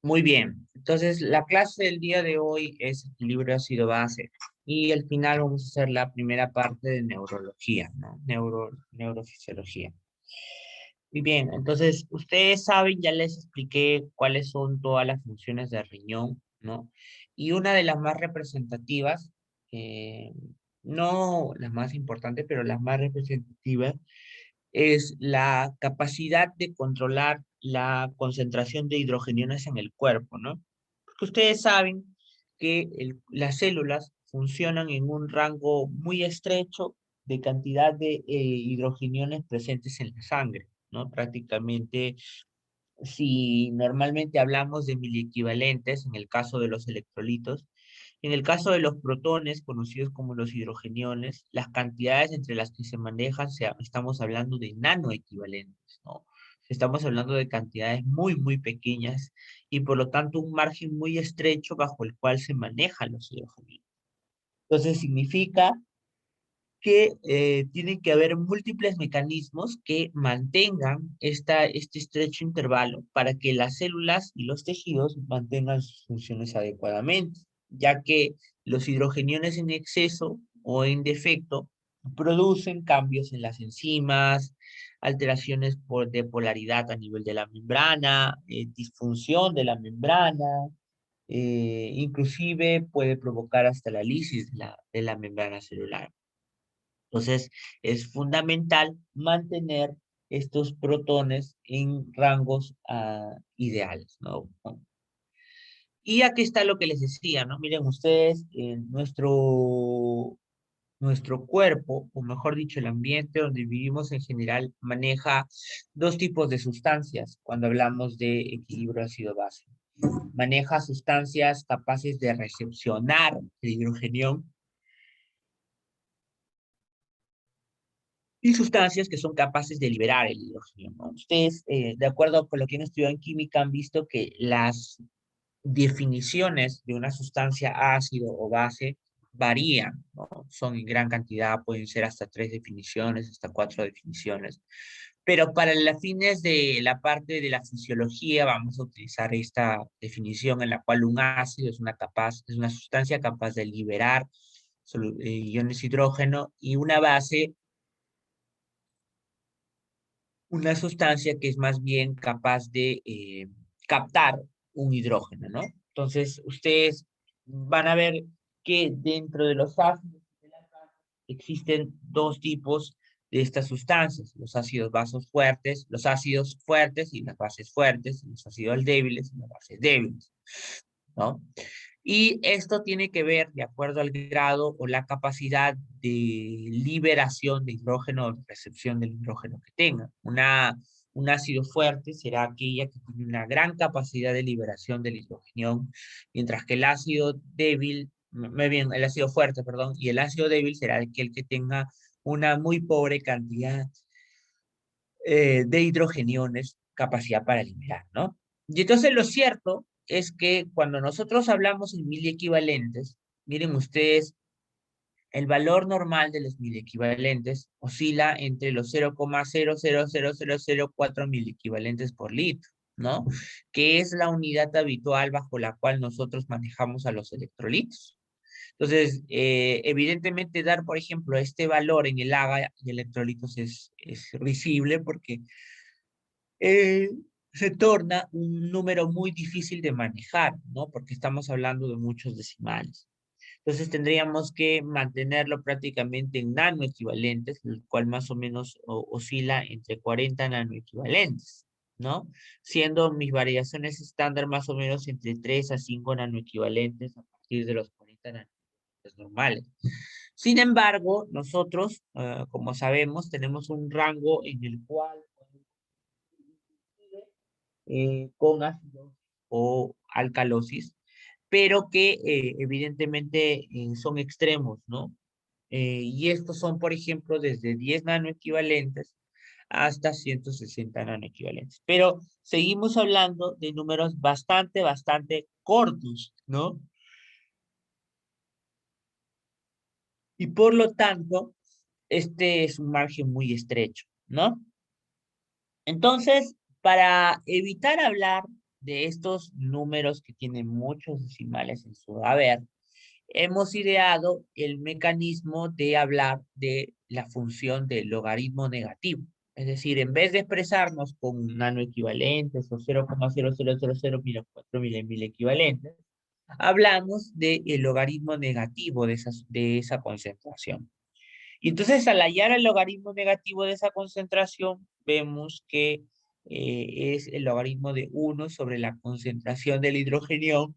Muy bien. Entonces, la clase del día de hoy es equilibrio ácido-base. Y al final vamos a hacer la primera parte de neurología, ¿no? Neurofisiología. Muy bien. Entonces, ustedes saben, ya les expliqué cuáles son todas las funciones del riñón, ¿no? Y una de las más representativas, eh, no las más importantes, pero las más representativas, es la capacidad de controlar la concentración de hidrogeniones en el cuerpo, ¿no? Porque ustedes saben que las células funcionan en un rango muy estrecho de cantidad de hidrogeniones presentes en la sangre, ¿no? Prácticamente, si normalmente hablamos de miliequivalentes, en el caso de los electrolitos, en el caso de los protones, conocidos como los hidrogeniones, las cantidades entre las que se manejan, estamos hablando de nanoequivalentes, ¿no? Estamos hablando de cantidades muy, muy pequeñas y por lo tanto un margen muy estrecho bajo el cual se manejan los hidrogeniones. Entonces significa que tiene que haber múltiples mecanismos que mantengan este estrecho intervalo para que las células y los tejidos mantengan sus funciones adecuadamente, ya que los hidrogeniones en exceso o en defecto producen cambios en las enzimas, alteraciones de polaridad a nivel de la membrana, disfunción de la membrana, inclusive puede provocar hasta la lisis de la membrana celular. Entonces, es fundamental mantener estos protones en rangos ideales, ¿no? Y aquí está lo que les decía, ¿no? Miren ustedes, nuestro cuerpo, o mejor dicho, el ambiente donde vivimos en general, maneja dos tipos de sustancias cuando hablamos de equilibrio ácido-base. Maneja sustancias capaces de recepcionar el hidrogenión y sustancias que son capaces de liberar el hidrógeno, ¿no? Ustedes, de acuerdo con lo que han estudiado en química, han visto que las definiciones de una sustancia ácido o base varían, ¿no? Son en gran cantidad, pueden ser hasta 3 definiciones, hasta 4 definiciones. Pero para las fines de la parte de la fisiología, vamos a utilizar esta definición en la cual un ácido es una sustancia capaz de liberar iones de hidrógeno y una base una sustancia que es más bien capaz de captar un hidrógeno, ¿no? Entonces, ustedes van a ver que dentro de los ácidos existen dos tipos de estas sustancias, los ácidos basos fuertes, los ácidos fuertes y las bases fuertes, los ácidos débiles y las bases débiles, ¿no? Y esto tiene que ver, de acuerdo al grado o la capacidad de liberación de hidrógeno o de recepción del hidrógeno que tenga. Un ácido fuerte será aquella que tiene una gran capacidad de liberación del hidrógeno, mientras que el ácido débil, más bien, el ácido fuerte, perdón, y el ácido débil será aquel que tenga una muy pobre cantidad de hidrogeniones, capacidad para liberar, ¿no? Y entonces lo cierto es que cuando nosotros hablamos en miliequivalentes, miren ustedes, el valor normal de los miliequivalentes oscila entre los 0,000004 miliequivalentes por litro, ¿no? Que es la unidad habitual bajo la cual nosotros manejamos a los electrolitos. Entonces, evidentemente dar, por ejemplo, este valor en el AGA de electrolitos es risible porque eh, se torna un número muy difícil de manejar, ¿no? Porque estamos hablando de muchos decimales. Entonces tendríamos que mantenerlo prácticamente en nanoequivalentes, el cual más o menos oscila entre 40 nanoequivalentes, ¿no? Siendo mis variaciones estándar más o menos entre 3 a 5 nanoequivalentes a partir de los 40 nanoequivalentes normales. Sin embargo, nosotros, como sabemos, tenemos un rango en el cual con ácidos o alcalosis, pero que evidentemente son extremos, ¿no? Y estos son, por ejemplo, desde 10 nanoequivalentes hasta 160 nanoequivalentes. Pero seguimos hablando de números bastante, bastante cortos, ¿no? Y por lo tanto, este es un margen muy estrecho, ¿no? Entonces, para evitar hablar de estos números que tienen muchos decimales en su haber, hemos ideado el mecanismo de hablar de la función del logaritmo negativo. Es decir, en vez de expresarnos con nano equivalentes o 0,0000 mil equivalentes, hablamos del logaritmo negativo de esa concentración. Y entonces, al hallar el logaritmo negativo de esa concentración, vemos que es el logaritmo de 1 sobre la concentración del hidrógeno,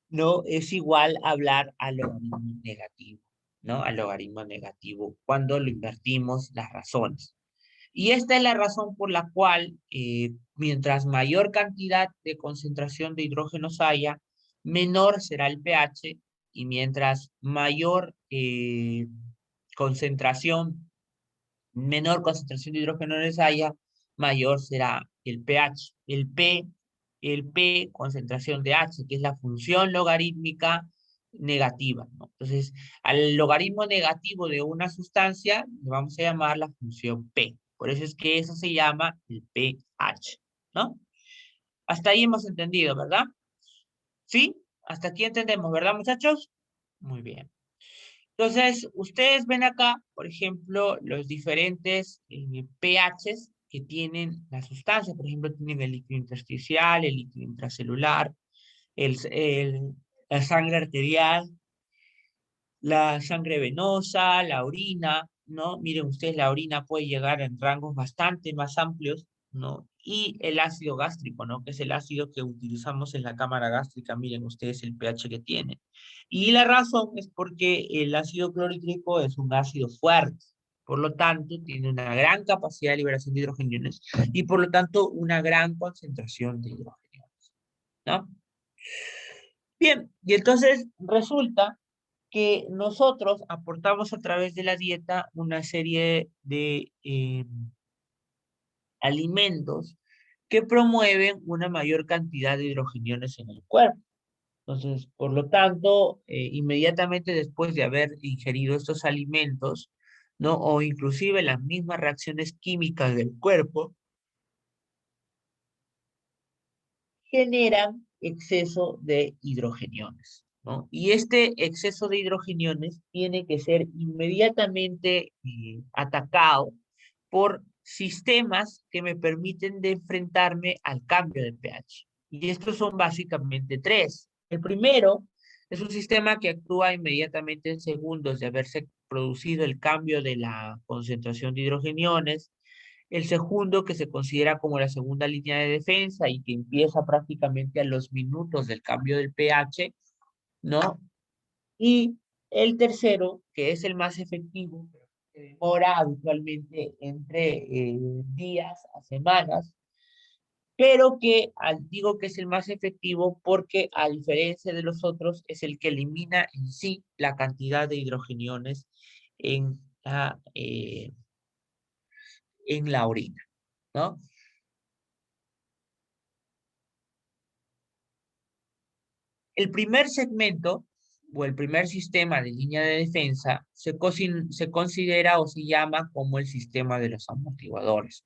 no es igual a hablar al logaritmo negativo, ¿no? Al logaritmo negativo cuando lo invertimos las razones. Y esta es la razón por la cual, mientras mayor cantidad de concentración de hidrógenos haya, menor será el pH, y mientras mayor concentración, menor concentración de hidrógenos haya, mayor será el pH. El P, concentración de H, que es la función logarítmica negativa, ¿no? Entonces, al logaritmo negativo de una sustancia, le vamos a llamar la función P. Por eso es que eso se llama el pH, ¿no? Hasta ahí hemos entendido, ¿verdad? ¿Sí? Hasta aquí entendemos, ¿verdad, muchachos? Muy bien. Entonces, ustedes ven acá, por ejemplo, los diferentes pHs que tienen la sustancia. Por ejemplo, tienen el líquido intersticial, el líquido intracelular, el, el- la sangre arterial, la sangre venosa, la orina, ¿no? Miren ustedes, la orina puede llegar en rangos bastante más amplios, ¿no? Y el ácido gástrico, ¿no? Que es el ácido que utilizamos en la cámara gástrica, miren ustedes el pH que tiene. Y la razón es porque el ácido clorhídrico es un ácido fuerte, por lo tanto, tiene una gran capacidad de liberación de hidrogeniones y por lo tanto una gran concentración de hidrogeniones, ¿no? Bien, y entonces resulta que nosotros aportamos a través de la dieta una serie de alimentos que promueven una mayor cantidad de hidrogeniones en el cuerpo. Entonces, por lo tanto, inmediatamente después de haber ingerido estos alimentos, ¿no? O inclusive las mismas reacciones químicas del cuerpo, generan exceso de hidrogeniones, ¿no? Y este exceso de hidrogeniones tiene que ser inmediatamente atacado por sistemas que me permiten de enfrentarme al cambio de pH. Y estos son básicamente tres. El primero es un sistema que actúa inmediatamente en segundos de haberse producido el cambio de la concentración de hidrogeniones. El segundo, que se considera como la segunda línea de defensa y que empieza prácticamente a los minutos del cambio del pH, ¿no? Y el tercero, que es el más efectivo, que demora habitualmente entre días a semanas, pero que digo que es el más efectivo porque a diferencia de los otros es el que elimina en sí la cantidad de hidrogeniones en en la orina, ¿no? El primer segmento o el primer sistema de línea de defensa se considera o se llama como el sistema de los amortiguadores.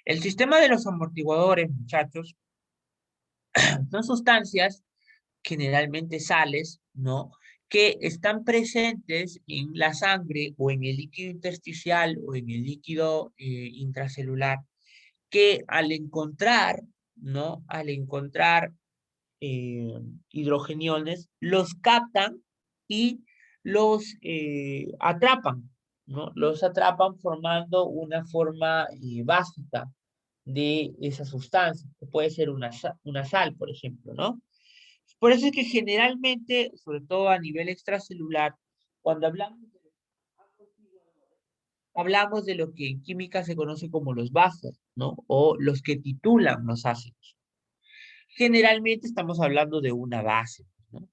El sistema de los amortiguadores, muchachos, son sustancias, generalmente sales, ¿no? Que están presentes en la sangre o en el líquido intersticial o en el líquido intracelular, que al encontrar, ¿no? Al encontrar eh, hidrogeniones, los captan y los atrapan, ¿no? Los atrapan formando una forma básica de esa sustancia, que puede ser una sal, por ejemplo, ¿no? Por eso es que generalmente, sobre todo a nivel extracelular, cuando hablamos de lo que en química se conoce como los buffers, ¿no? O los que titulan los ácidos. Generalmente estamos hablando de una base, ¿no?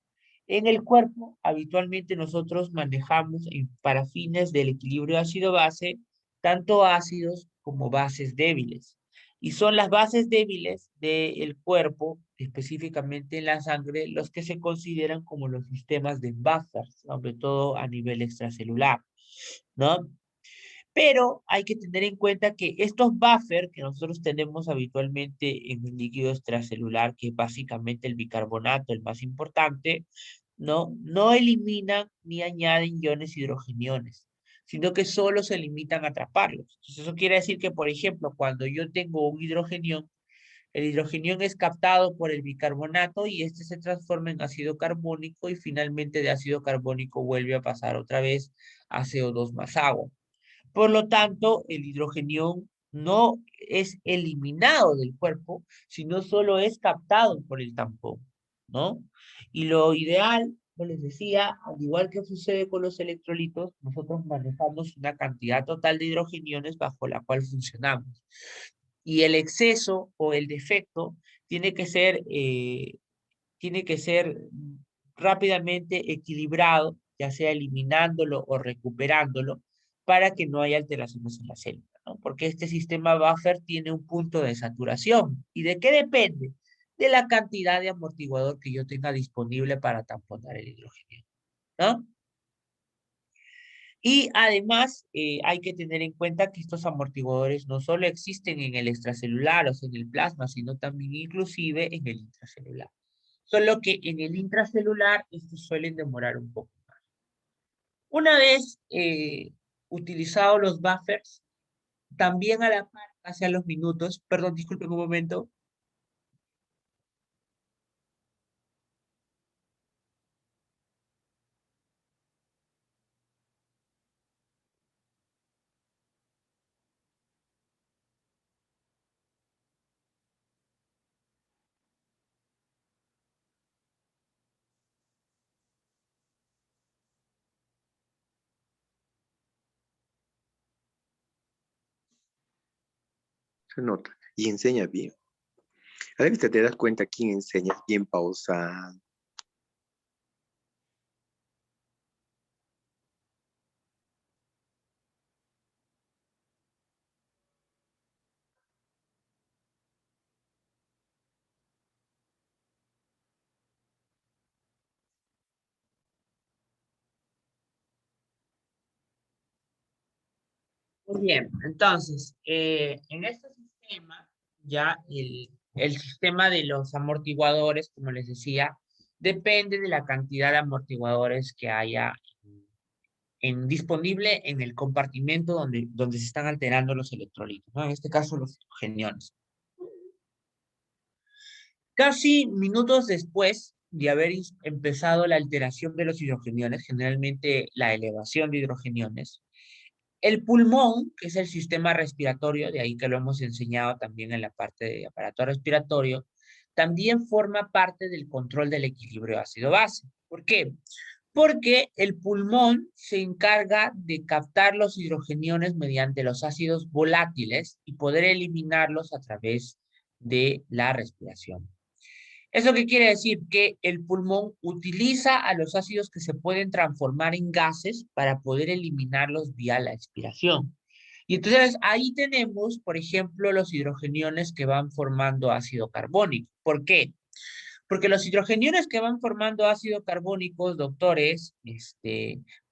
En el cuerpo, habitualmente nosotros manejamos para fines del equilibrio ácido-base, tanto ácidos como bases débiles. Y son las bases débiles del cuerpo, específicamente en la sangre, los que se consideran como los sistemas de buffers, sobre todo a nivel extracelular, ¿no? Pero hay que tener en cuenta que estos buffers que nosotros tenemos habitualmente en el líquido extracelular, que es básicamente el bicarbonato, el más importante, no eliminan ni añaden iones hidrogeniones, sino que solo se limitan a atraparlos. Entonces, eso quiere decir que, por ejemplo, cuando yo tengo un hidrogenión, el hidrogenión es captado por el bicarbonato y este se transforma en ácido carbónico y finalmente de ácido carbónico vuelve a pasar otra vez a CO2 más agua. Por lo tanto, el hidrogenión no es eliminado del cuerpo, sino solo es captado por el tampón, ¿no? Y lo ideal, como les decía, al igual que sucede con los electrolitos, nosotros manejamos una cantidad total de hidrogeniones bajo la cual funcionamos. Y el exceso o el defecto tiene que ser, eh, tiene que ser rápidamente equilibrado, ya sea eliminándolo o recuperándolo, para que no haya alteraciones en la célula, ¿no? Porque este sistema buffer tiene un punto de saturación. ¿Y de qué depende? De la cantidad de amortiguador que yo tenga disponible para tamponar el hidrógeno, ¿no? Y además hay que tener en cuenta que estos amortiguadores no solo existen en el extracelular, o sea, en el plasma, sino también inclusive en el intracelular. Solo que en el intracelular estos suelen demorar un poco más. Una vez utilizados los buffers, también a la par, hacia los minutos, perdón, disculpen un momento. Se nota. Y enseña bien. A veces te das cuenta quién enseña bien pausado. Muy bien, entonces, en este sistema, ya el sistema de los amortiguadores, como les decía, depende de la cantidad de amortiguadores que haya disponible en el compartimento donde se están alterando los electrolitos, ¿no? En este caso, los hidrogeniones. Casi minutos después de haber empezado la alteración de los hidrogeniones, generalmente la elevación de hidrogeniones, el pulmón, que es el sistema respiratorio, de ahí que lo hemos enseñado también en la parte de aparato respiratorio, también forma parte del control del equilibrio ácido-base. ¿Por qué? Porque el pulmón se encarga de captar los hidrogeniones mediante los ácidos volátiles y poder eliminarlos a través de la respiración. ¿Eso qué quiere decir? Que el pulmón utiliza a los ácidos que se pueden transformar en gases para poder eliminarlos vía la expiración. Y entonces ahí tenemos, por ejemplo, los hidrogeniones que van formando ácido carbónico. ¿Por qué? Porque los hidrogeniones que van formando ácido carbónicos, doctores,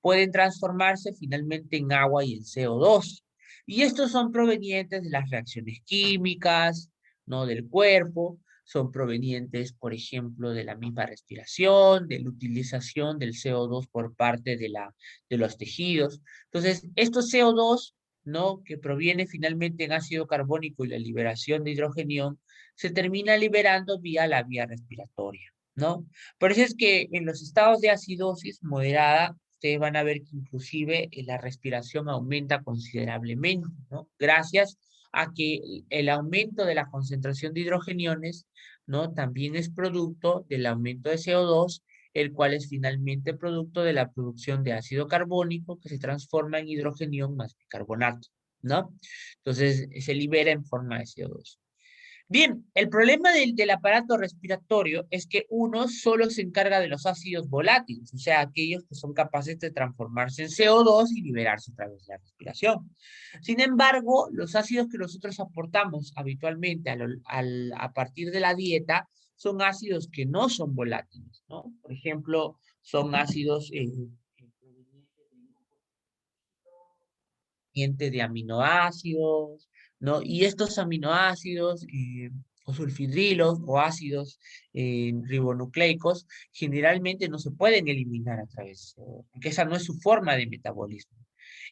pueden transformarse finalmente en agua y en CO2. Y estos son provenientes de las reacciones químicas, ¿no? Del cuerpo, son provenientes, por ejemplo, de la misma respiración, de la utilización del CO2 por parte de los tejidos. Entonces, estos CO2, ¿no? Que proviene finalmente en ácido carbónico y la liberación de hidrogenio, se termina liberando vía la vía respiratoria, ¿no? Por eso es que en los estados de acidosis moderada, ustedes van a ver que inclusive la respiración aumenta considerablemente, ¿no? Gracias a que el aumento de la concentración de hidrogeniones, ¿no? También es producto del aumento de CO2, el cual es finalmente producto de la producción de ácido carbónico que se transforma en hidrogenión más bicarbonato, ¿no? Entonces se libera en forma de CO2. Bien, el problema del aparato respiratorio es que uno solo se encarga de los ácidos volátiles, o sea, aquellos que son capaces de transformarse en CO2 y liberarse a través de la respiración. Sin embargo, los ácidos que nosotros aportamos habitualmente a partir de la dieta son ácidos que no son volátiles, ¿no? Por ejemplo, son ácidos proveniente de aminoácidos, ¿no? Y estos aminoácidos, o sulfidrilos, o ácidos ribonucleicos, generalmente no se pueden eliminar a través, porque esa no es su forma de metabolismo.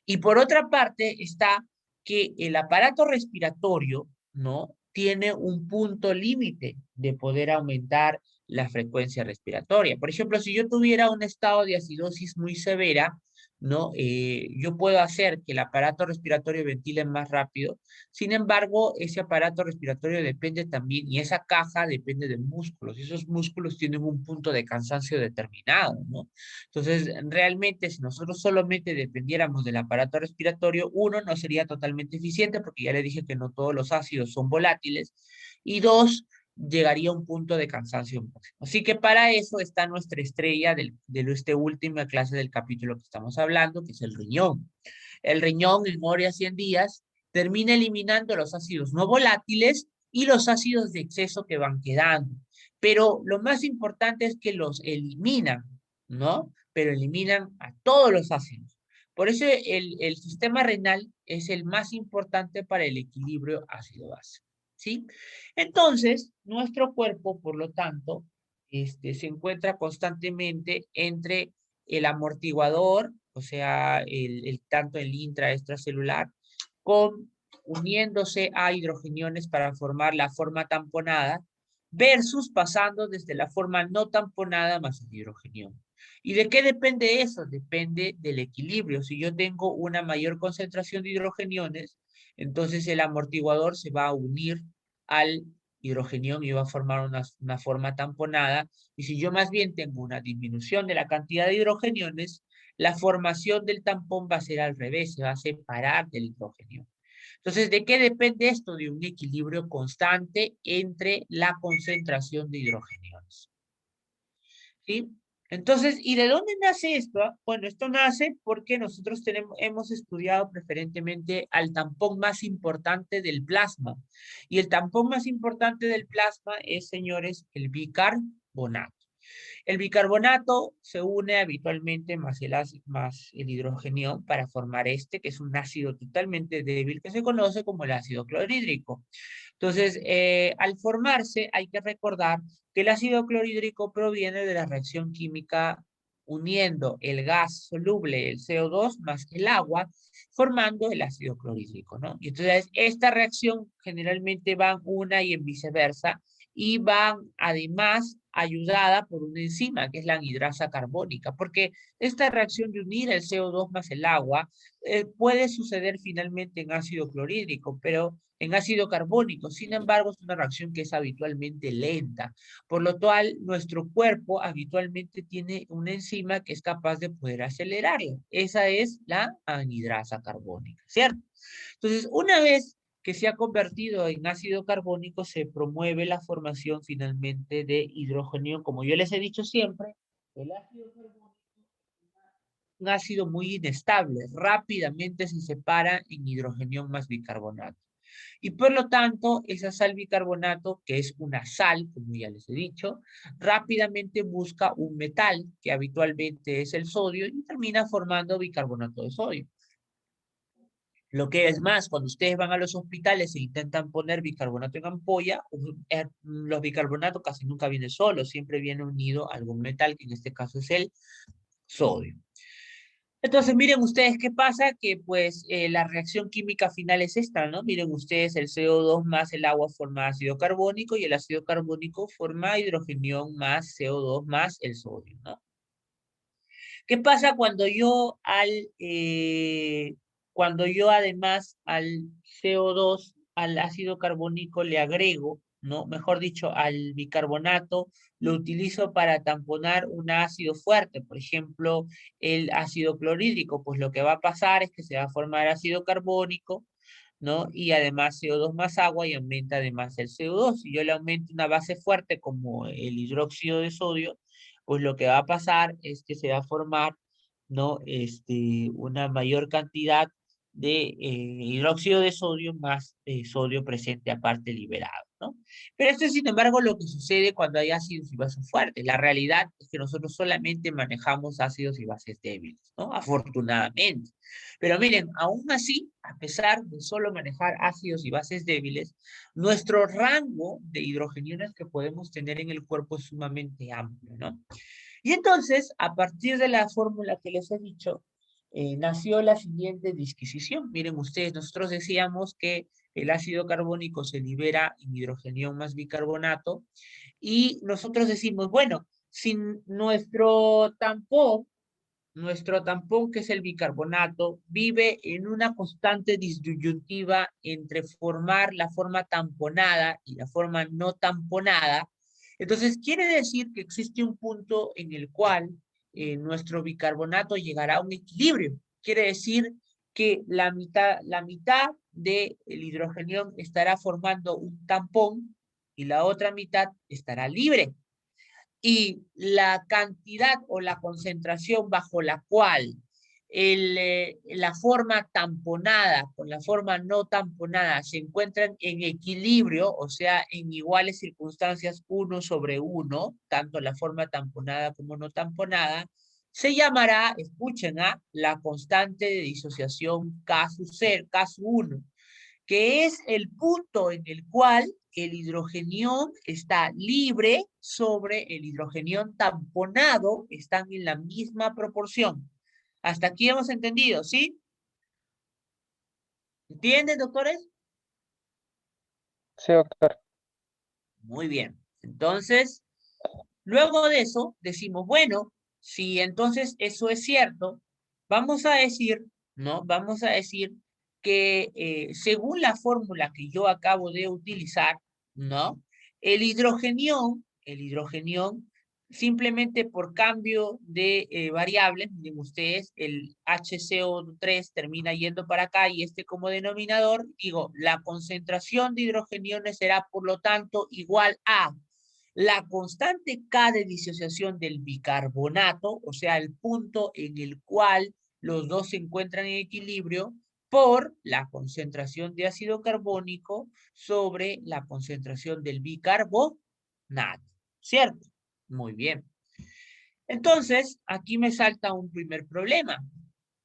Y por otra parte está que el aparato respiratorio, ¿no? Tiene un punto límite de poder aumentar la frecuencia respiratoria. Por ejemplo, si yo tuviera un estado de acidosis muy severa, ¿no? Yo puedo hacer que el aparato respiratorio ventile más rápido. Sin embargo, ese aparato respiratorio depende también, y esa caja depende de músculos, y esos músculos tienen un punto de cansancio determinado, ¿no? Entonces, realmente, si nosotros solamente dependiéramos del aparato respiratorio, uno, no sería totalmente eficiente, porque ya le dije que no todos los ácidos son volátiles, y dos, llegaría a un punto de cansancio máximo. Así que para eso está nuestra estrella de esta última clase del capítulo que estamos hablando, que es el riñón. El riñón en hora 100 días termina eliminando los ácidos no volátiles y los ácidos de exceso que van quedando. Pero lo más importante es que los eliminan, ¿no? Pero eliminan a todos los ácidos. Por eso el sistema renal es el más importante para el equilibrio ácido-base, ¿sí? Entonces, nuestro cuerpo, por lo tanto, se encuentra constantemente entre el amortiguador, o sea, tanto el intra-extracelular, uniéndose a hidrogeniones para formar la forma tamponada, versus pasando desde la forma no tamponada más el hidrogenión. ¿Y de qué depende eso? Depende del equilibrio. Si yo tengo una mayor concentración de hidrogeniones, entonces el amortiguador se va a unir al hidrogenión y va a formar una forma tamponada. Y si yo más bien tengo una disminución de la cantidad de hidrogeniones, la formación del tampón va a ser al revés, se va a separar del hidrógeno. Entonces, ¿de qué depende esto? De un equilibrio constante entre la concentración de hidrogeniones. ¿Sí? Entonces, ¿y de dónde nace esto? Bueno, esto nace porque nosotros hemos estudiado preferentemente al tampón más importante del plasma. Y el tampón más importante del plasma es, señores, el bicarbonato. El bicarbonato se une habitualmente más el hidrogenio para formar que es un ácido totalmente débil que se conoce como el ácido clorhídrico. Entonces, al formarse, hay que recordar que el ácido clorhídrico proviene de la reacción química uniendo el gas soluble, el CO2, más el agua, formando el ácido clorhídrico, ¿no? Y entonces, esta reacción generalmente van una y en viceversa, y van además ayudada por una enzima, que es la anhidrasa carbónica, porque esta reacción de unir el CO2 más el agua puede suceder finalmente en ácido clorhídrico, pero en ácido carbónico. Sin embargo, es una reacción que es habitualmente lenta, por lo cual nuestro cuerpo habitualmente tiene una enzima que es capaz de poder acelerarla. Esa es la anhidrasa carbónica, ¿cierto? Entonces, una vez que se ha convertido en ácido carbónico, se promueve la formación finalmente de hidrógeno. Como yo les he dicho siempre, el ácido carbónico es un ácido muy inestable, rápidamente se separa en hidrogenión más bicarbonato. Y por lo tanto, esa sal bicarbonato, que es una sal, como ya les he dicho, rápidamente busca un metal, que habitualmente es el sodio, y termina formando bicarbonato de sodio. Lo que es más, cuando ustedes van a los hospitales e intentan poner bicarbonato en ampolla, los bicarbonatos casi nunca vienen solos, siempre viene unido a algún metal, que en este caso es el sodio. Entonces, miren ustedes qué pasa, que pues la reacción química final es esta, ¿no? Miren ustedes, el CO2 más el agua forma ácido carbónico, y el ácido carbónico forma hidrogenión más CO2 más el sodio, ¿no? ¿Qué pasa cuando yo además al CO2, al ácido carbónico le agrego, ¿no? Mejor dicho, al bicarbonato, lo utilizo para tamponar un ácido fuerte, por ejemplo, el ácido clorhídrico? Pues lo que va a pasar es que se va a formar ácido carbónico, ¿no? Y además CO2 más agua, y aumenta además el CO2. Si yo le aumento una base fuerte como el hidróxido de sodio, pues lo que va a pasar es que se va a formar, ¿no? Una mayor cantidad hidróxido de sodio más sodio presente aparte liberado, ¿no? Pero esto es, sin embargo, lo que sucede cuando hay ácidos y bases fuertes. La realidad es que nosotros solamente manejamos ácidos y bases débiles, ¿no? Afortunadamente. Pero miren, aún así, a pesar de solo manejar ácidos y bases débiles, nuestro rango de hidrogeniones que podemos tener en el cuerpo es sumamente amplio, ¿no? Y entonces, a partir de la fórmula que les he dicho, nació la siguiente disquisición. Miren ustedes, nosotros decíamos que el ácido carbónico se libera en hidrogenión más bicarbonato y nosotros decimos, bueno, si nuestro tampón, que es el bicarbonato, vive en una constante disyuntiva entre formar la forma tamponada y la forma no tamponada. Entonces, quiere decir que existe un punto en el cual nuestro bicarbonato llegará a un equilibrio. Quiere decir que la mitad del hidrogenión estará formando un tampón y la otra mitad estará libre y la cantidad o la concentración bajo la cual la forma tamponada con la forma no tamponada se encuentran en equilibrio, o sea, en iguales circunstancias 1/1, tanto la forma tamponada como no tamponada, se llamará, escuchen, la constante de disociación K1, que es el punto en el cual el hidrogenión está libre sobre el hidrogenión tamponado, están en la misma proporción. Hasta aquí hemos entendido, ¿sí? ¿Entienden, doctores? Sí, doctor. Muy bien. Entonces, luego de eso, decimos, bueno, si entonces eso es cierto, vamos a decir, ¿no? Vamos a decir que según la fórmula que yo acabo de utilizar, ¿no? El hidrogenión, simplemente por cambio de variables, miren ustedes, el HCO3 termina yendo para acá y este como denominador, digo, la concentración de hidrogeniones será por lo tanto igual a la constante K de disociación del bicarbonato, o sea, el punto en el cual los dos se encuentran en equilibrio, por la concentración de ácido carbónico sobre la concentración del bicarbonato. ¿Cierto? Muy bien. Entonces, aquí me salta un primer problema.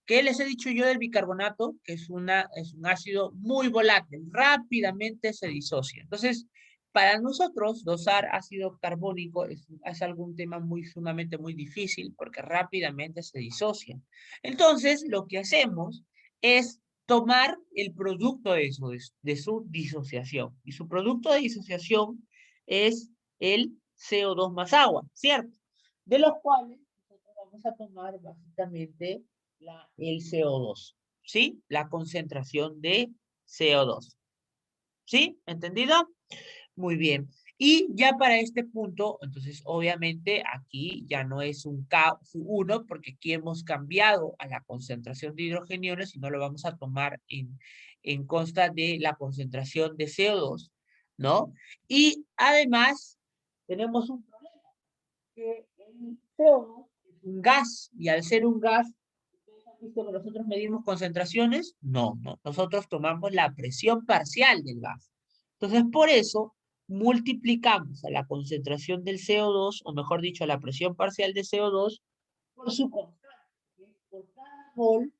¿Qué les he dicho yo del bicarbonato? Que es un ácido muy volátil, rápidamente se disocia. Entonces, para nosotros, dosar ácido carbónico es algún tema sumamente muy difícil porque rápidamente se disocia. Entonces, lo que hacemos es tomar el producto de su disociación. Y su producto de disociación es el CO2 más agua, ¿cierto? De los cuales nosotros vamos a tomar básicamente el CO2, ¿sí? La concentración de CO2, ¿sí? ¿Entendido? Muy bien. Y ya para este punto, entonces obviamente aquí ya no es un K1 porque aquí hemos cambiado a la concentración de hidrogeniones y no lo vamos a tomar en consta de la concentración de CO2, ¿no? Y además tenemos un problema, que el CO2 es un gas y al ser un gas, ¿ustedes han visto que nosotros medimos concentraciones? No, no, nosotros tomamos la presión parcial del gas. Entonces, por eso multiplicamos a la concentración del CO2, o mejor dicho, a la presión parcial de CO2, por su constante, que es por cada mol,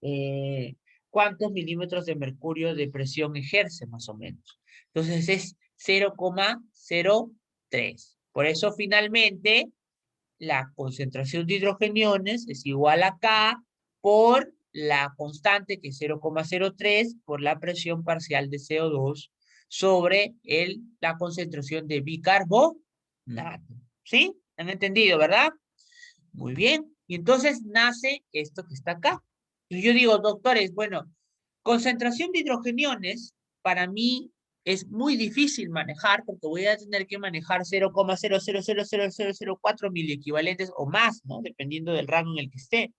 eh, cuántos milímetros de mercurio de presión ejerce más o menos. Entonces es 0,03. Por eso finalmente la concentración de hidrogeniones es igual a K por la constante, que es 0,03, por la presión parcial de CO2 sobre la concentración de bicarbonato. ¿Sí? ¿Han entendido, verdad? Muy bien. Y entonces nace esto que está acá. Y yo digo, doctores, bueno, concentración de hidrogeniones para mí es muy difícil manejar porque voy a tener que manejar 0,0000004 miliequivalentes o más, ¿no? Dependiendo del rango en el que esté.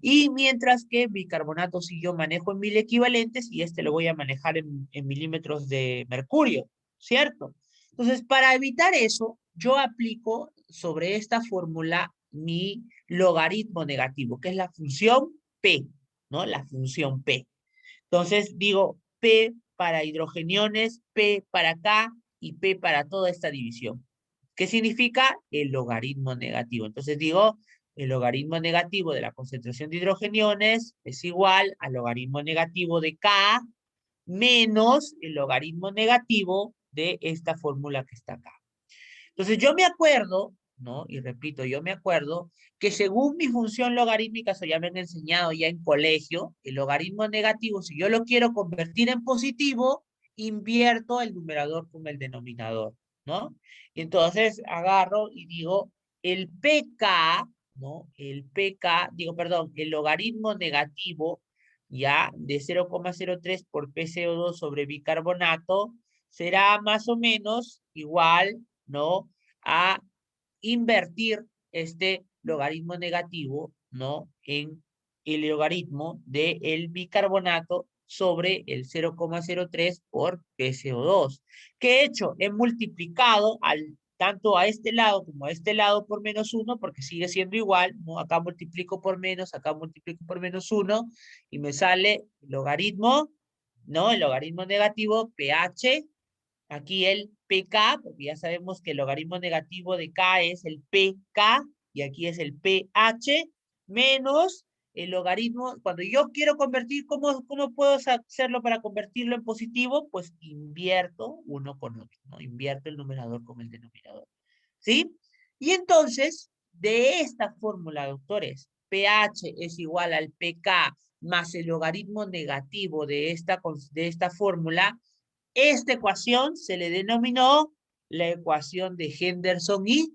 Y mientras que bicarbonato sí yo manejo en miliequivalentes y este lo voy a manejar en milímetros de mercurio, ¿cierto? Entonces, para evitar eso, yo aplico sobre esta fórmula mi logaritmo negativo, que es la función P. ¿no? La función P. Entonces digo P para hidrogeniones, P para K y P para toda esta división. ¿Qué significa? El logaritmo negativo. Entonces digo, el logaritmo negativo de la concentración de hidrogeniones es igual al logaritmo negativo de K menos el logaritmo negativo de esta fórmula que está acá. Entonces yo me acuerdo, ¿no? Y repito, yo me acuerdo que según mi función logarítmica, eso ya me han enseñado ya en colegio, el logaritmo negativo, si yo lo quiero convertir en positivo, invierto el numerador con el denominador, ¿no? Y entonces agarro y digo, el PK, ¿no? El PK, digo, perdón, el logaritmo negativo, ya, de 0,03 por PCO2 sobre bicarbonato, será más o menos igual, ¿no? A invertir este logaritmo negativo, ¿no? En el logaritmo del bicarbonato sobre el 0,03 por PCO2. ¿Qué he hecho? He multiplicado tanto a este lado como a este lado por -1, porque sigue siendo igual, ¿no? Acá multiplico por menos, acá multiplico por -1, y me sale el logaritmo, ¿no? El logaritmo negativo, pH. Aquí el PK, porque ya sabemos que el logaritmo negativo de K es el PK, y aquí es el pH, menos el logaritmo. Cuando yo quiero convertir, ¿cómo puedo hacerlo para convertirlo en positivo? Pues invierto uno con otro, ¿no? Invierto el numerador con el denominador, ¿sí? Y entonces, de esta fórmula, doctores, pH es igual al PK más el logaritmo negativo de esta fórmula. Esta ecuación se le denominó la ecuación de Henderson y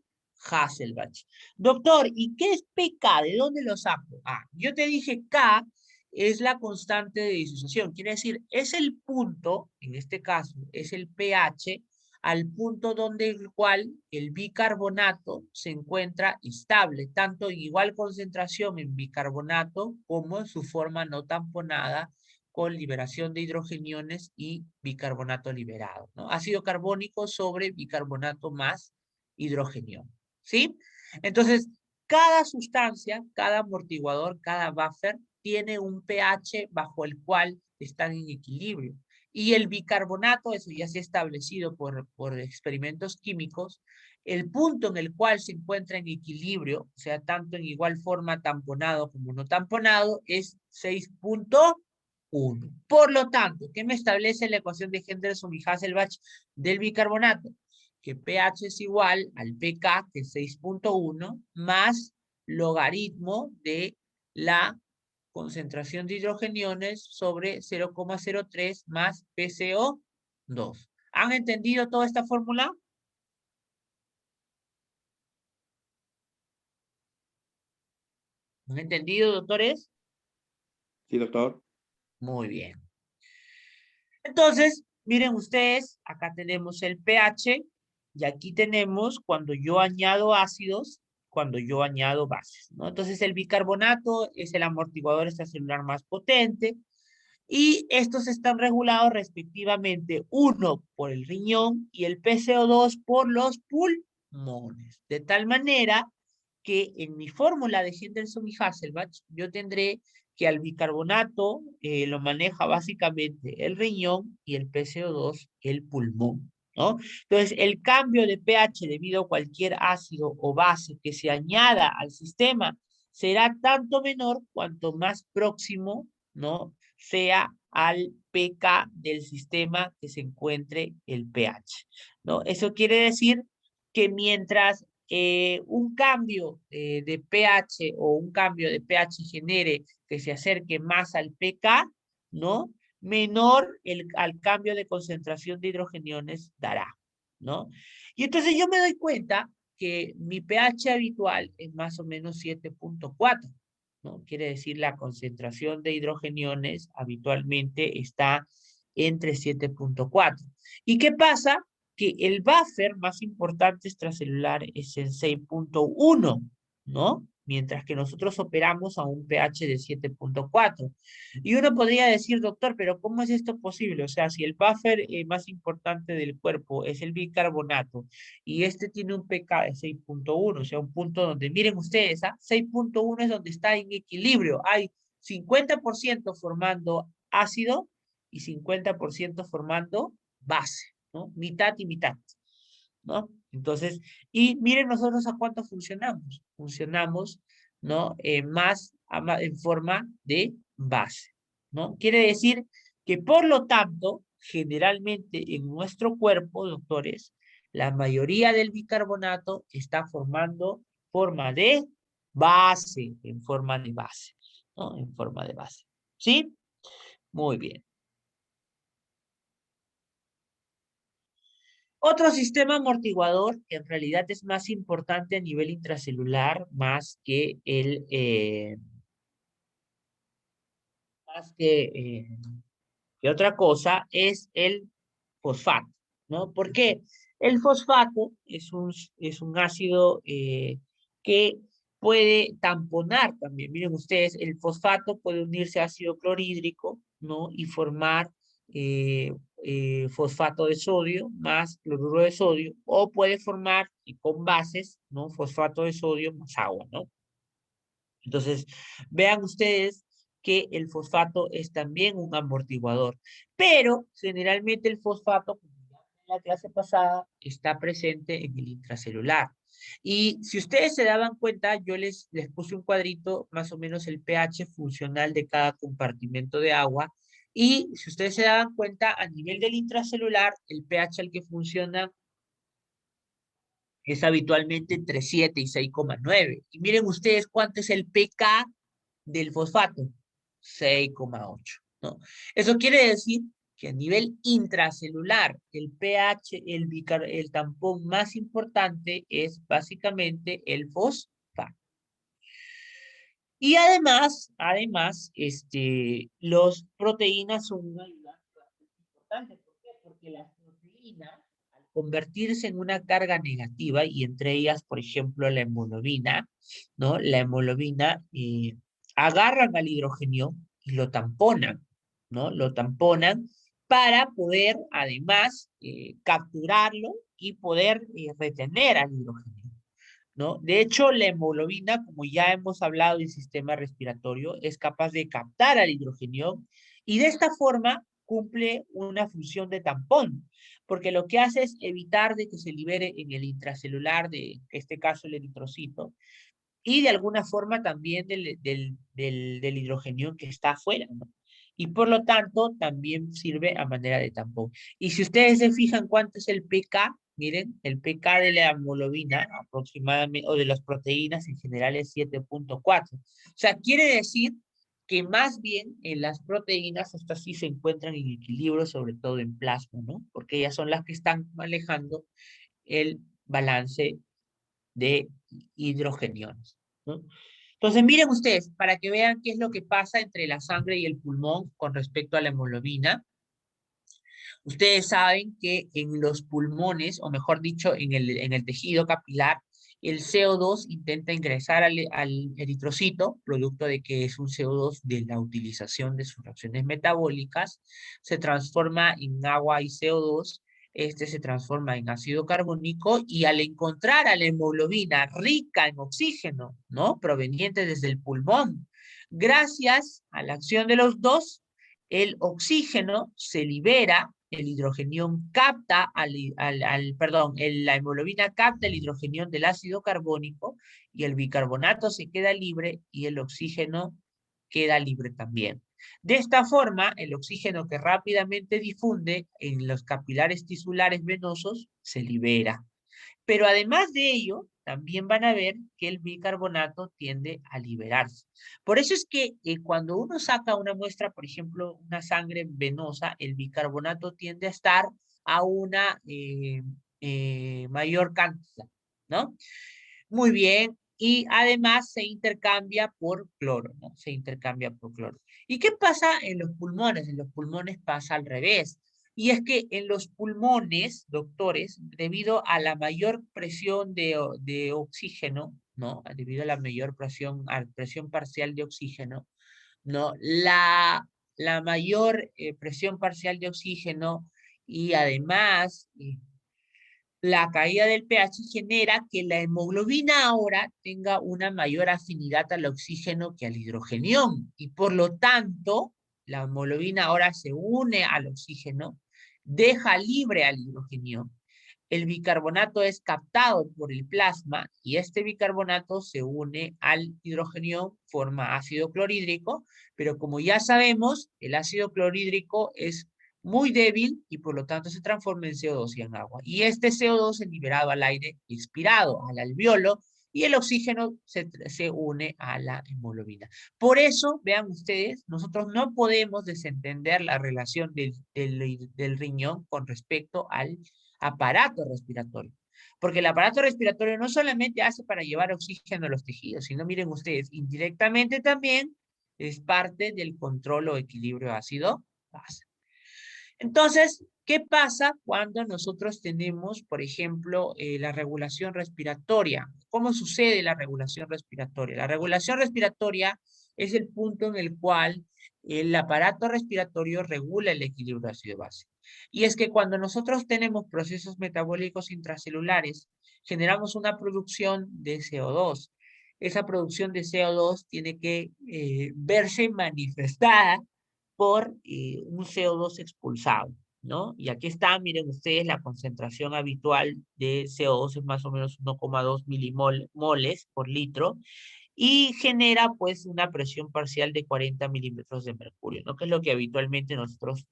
Hasselbalch. Doctor, ¿y qué es PK? ¿De dónde lo saco? Ah, yo te dije K es la constante de disociación. Quiere decir, es el punto, en este caso, es el pH, al punto donde el cual el bicarbonato se encuentra estable, tanto en igual concentración en bicarbonato como en su forma no tamponada con liberación de hidrogeniones y bicarbonato liberado, ¿no? Ácido carbónico sobre bicarbonato más hidrogenión, ¿sí? Entonces, cada sustancia, cada amortiguador, cada buffer tiene un pH bajo el cual están en equilibrio. Y el bicarbonato, eso ya se ha establecido por experimentos químicos, el punto en el cual se encuentra en equilibrio, o sea, tanto en igual forma tamponado como no tamponado, es 6.1. Por lo tanto, ¿qué me establece la ecuación de Henderson y Hasselbalch del bicarbonato? Que pH es igual al pK, que es 6.1, más logaritmo de la concentración de hidrogeniones sobre 0,03 más PCO2. ¿Han entendido toda esta fórmula? ¿Han entendido, doctores? Sí, doctor. Muy bien. Entonces, miren ustedes, acá tenemos el pH y aquí tenemos cuando yo añado ácidos, cuando yo añado bases, ¿no? Entonces, el bicarbonato es el amortiguador extracelular más potente y estos están regulados respectivamente, uno por el riñón y el PCO2 por los pulmones. De tal manera que en mi fórmula de Henderson y Hasselbalch, yo tendré que al bicarbonato lo maneja básicamente el riñón y el PCO2 el pulmón, ¿no? Entonces, el cambio de pH debido a cualquier ácido o base que se añada al sistema será tanto menor cuanto más próximo, ¿no?, sea al pK del sistema que se encuentre el pH, ¿no? Eso quiere decir que mientras un cambio de pH o un cambio de pH genere que se acerque más al pK, ¿no?, menor al cambio de concentración de hidrogeniones dará, ¿no? Y entonces yo me doy cuenta que mi pH habitual es más o menos 7.4, ¿no? Quiere decir la concentración de hidrogeniones habitualmente está entre 7.4. ¿Y qué pasa? Que el buffer más importante extracelular es en 6.1, ¿no? Mientras que nosotros operamos a un pH de 7.4. Y uno podría decir, doctor, pero ¿cómo es esto posible? O sea, si el buffer más importante del cuerpo es el bicarbonato y este tiene un pK de 6.1, o sea, un punto donde, miren ustedes, 6.1 es donde está en equilibrio, hay 50% formando ácido y 50% formando base, ¿no? Mitad y mitad, ¿no? Entonces, y miren nosotros a cuánto funcionamos. Funcionamos, ¿no? En forma de base, ¿no? Quiere decir que, por lo tanto, generalmente en nuestro cuerpo, doctores, la mayoría del bicarbonato está formando forma de base, en forma de base, ¿no? En forma de base. ¿Sí? Muy bien. Otro sistema amortiguador que en realidad es más importante a nivel intracelular, más que otra cosa, es el fosfato, ¿no? ¿Por qué? El fosfato es un ácido que puede tamponar también. Miren ustedes, el fosfato puede unirse a ácido clorhídrico, ¿no? Y formar eh, fosfato de sodio más cloruro de sodio, o puede formar con bases, ¿no? Fosfato de sodio más agua, ¿no? Entonces, vean ustedes que el fosfato es también un amortiguador, pero generalmente el fosfato, como ya en la clase pasada, está presente en el intracelular. Y si ustedes se daban cuenta, yo les puse un cuadrito, más o menos el pH funcional de cada compartimento de agua, y si ustedes se daban cuenta, a nivel del intracelular, el pH al que funciona es habitualmente entre 7 y 6,9. Y miren ustedes cuánto es el pK del fosfato, 6,8, ¿no? Eso quiere decir que a nivel intracelular, el pH, el tampón más importante es básicamente el fosfato. Y además, los proteínas son una ayuda bastante importante. ¿Por qué? Porque las proteínas, al convertirse en una carga negativa, y entre ellas, por ejemplo, la hemoglobina, ¿no? La hemoglobina agarran al hidrógeno y lo tamponan, ¿no? Lo tamponan para poder, además, capturarlo y poder retener al hidrógeno, ¿no? De hecho, la hemoglobina, como ya hemos hablado del sistema respiratorio, es capaz de captar al hidrógeno y de esta forma cumple una función de tampón, porque lo que hace es evitar de que se libere en el intracelular, en este caso el eritrocito, y de alguna forma también del hidrógeno que está afuera, ¿no? Y por lo tanto también sirve a manera de tampón. Y si ustedes se fijan cuánto es el pK, miren, el pK de la hemoglobina aproximadamente, o de las proteínas en general, es 7,4. O sea, quiere decir que más bien en las proteínas estas sí se encuentran en equilibrio, sobre todo en plasma, ¿no? Porque ellas son las que están manejando el balance de hidrogeniones, ¿no? Entonces, miren ustedes, para que vean qué es lo que pasa entre la sangre y el pulmón con respecto a la hemoglobina. Ustedes saben que en los pulmones, o mejor dicho, en el tejido capilar, el CO2 intenta ingresar al eritrocito, producto de que es un CO2 de la utilización de sus reacciones metabólicas, se transforma en agua y CO2, este se transforma en ácido carbónico, y al encontrar a la hemoglobina rica en oxígeno, ¿no? Proveniente desde el pulmón, gracias a la acción de los dos, el oxígeno se libera, el hidrogenión capta la hemoglobina capta el hidrogenión del ácido carbónico, y el bicarbonato se queda libre y el oxígeno queda libre también. De esta forma, el oxígeno que rápidamente difunde en los capilares tisulares venosos se libera. Pero además de ello, también van a ver que el bicarbonato tiende a liberarse. Por eso es que cuando uno saca una muestra, por ejemplo, una sangre venosa, el bicarbonato tiende a estar a una mayor cantidad, ¿no? Muy bien. Y además se intercambia por cloro, ¿no? Se intercambia por cloro. ¿Y qué pasa en los pulmones? En los pulmones pasa al revés. Y es que en los pulmones, doctores, debido a la mayor presión de oxígeno, ¿no? Debido a la mayor presión parcial de oxígeno, ¿no? La mayor presión parcial de oxígeno, y además la caída del pH genera que la hemoglobina ahora tenga una mayor afinidad al oxígeno que al hidrogenión. Y por lo tanto, la hemoglobina ahora se une al oxígeno, deja libre al hidrogenión. El bicarbonato es captado por el plasma y este bicarbonato se une al hidrogenión, forma ácido clorhídrico, pero como ya sabemos, el ácido clorhídrico es muy débil y por lo tanto se transforma en CO2 y en agua. Y este CO2 es liberado al aire expirado, al alveolo, y el oxígeno se une a la hemoglobina. Por eso, vean ustedes, nosotros no podemos desentender la relación del riñón con respecto al aparato respiratorio. Porque el aparato respiratorio no solamente hace para llevar oxígeno a los tejidos, sino miren ustedes, indirectamente también es parte del control o equilibrio ácido-base. Entonces, ¿qué pasa cuando nosotros tenemos, por ejemplo, la regulación respiratoria? ¿Cómo sucede la regulación respiratoria? La regulación respiratoria es el punto en el cual el aparato respiratorio regula el equilibrio ácido-base. Y es que cuando nosotros tenemos procesos metabólicos intracelulares, generamos una producción de CO2. Esa producción de CO2 tiene que verse manifestada por un CO2 expulsado, ¿no? Y aquí está, miren ustedes, la concentración habitual de CO2 es más o menos 1,2 milimoles por litro y genera pues una presión parcial de 40 milímetros de mercurio, ¿no? Que es lo que habitualmente nosotros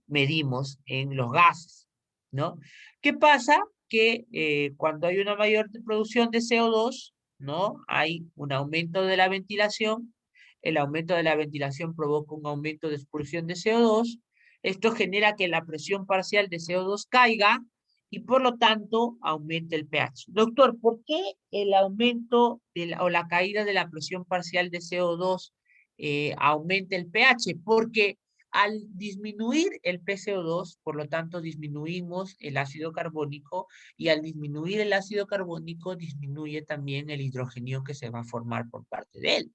medimos en los gases, ¿no? ¿Qué pasa? Que cuando hay una mayor producción de CO2, ¿no? Hay un aumento de la ventilación. El aumento de la ventilación provoca un aumento de expulsión de CO2. Esto genera que la presión parcial de CO2 caiga y por lo tanto aumente el pH. Doctor, ¿por qué el aumento o la caída de la presión parcial de CO2 aumenta el pH? Porque al disminuir el PCO2, por lo tanto, disminuimos el ácido carbónico y al disminuir el ácido carbónico, disminuye también el hidrogenio que se va a formar por parte de él.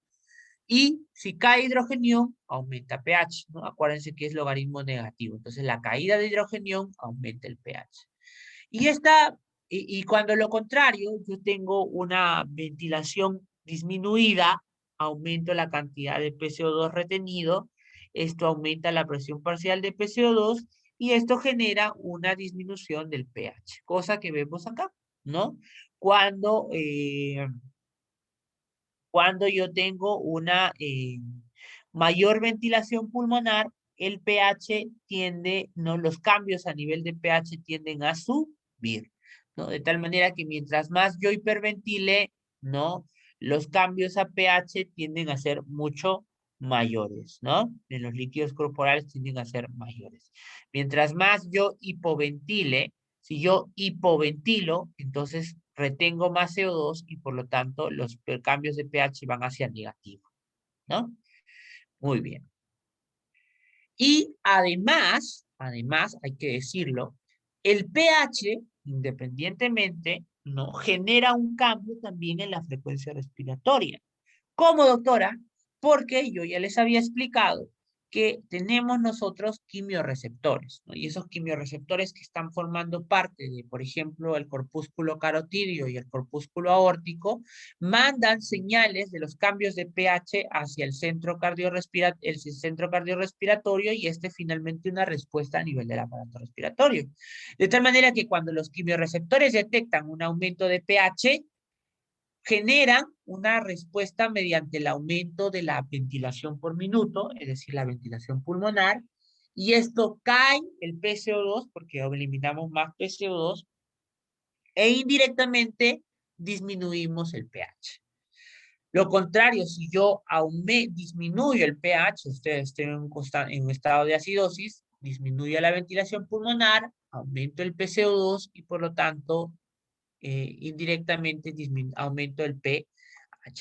Y si cae hidrogenio, aumenta pH, ¿no? Acuérdense que es logaritmo negativo. Entonces, la caída de hidrogenio aumenta el pH. Y cuando lo contrario, yo tengo una ventilación disminuida, aumento la cantidad de PCO2 retenido, esto aumenta la presión parcial de PCO2 y esto genera una disminución del pH, cosa que vemos acá, ¿no? Cuando, cuando yo tengo una mayor ventilación pulmonar, el pH tiende, ¿no? Los cambios a nivel de pH tienden a subir, ¿no? De tal manera que mientras más yo hiperventile, ¿no? Los cambios a pH tienden a ser mucho mayores, ¿no? En los líquidos corporales tienden a ser mayores. Mientras más yo hipoventile, si yo hipoventilo, entonces retengo más CO2 y por lo tanto los cambios de pH van hacia negativo, ¿no? Muy bien. Y además, hay que decirlo, el pH, independientemente, ¿no? Genera un cambio también en la frecuencia respiratoria. ¿Cómo, doctora? Porque yo ya les había explicado que tenemos nosotros quimiorreceptores, ¿no? Y esos quimiorreceptores que están formando parte de, por ejemplo, el corpúsculo carotídeo y el corpúsculo aórtico, mandan señales de los cambios de pH hacia el centro cardiorrespiratorio y finalmente una respuesta a nivel del aparato respiratorio. De tal manera que cuando los quimiorreceptores detectan un aumento de pH, genera una respuesta mediante el aumento de la ventilación por minuto, es decir, la ventilación pulmonar, y esto cae el PCO2, porque eliminamos más PCO2, e indirectamente disminuimos el pH. Lo contrario, si yo disminuyo el pH, estoy en un estado de acidosis, disminuye la ventilación pulmonar, aumento el PCO2 y por lo tanto indirectamente aumento el pH,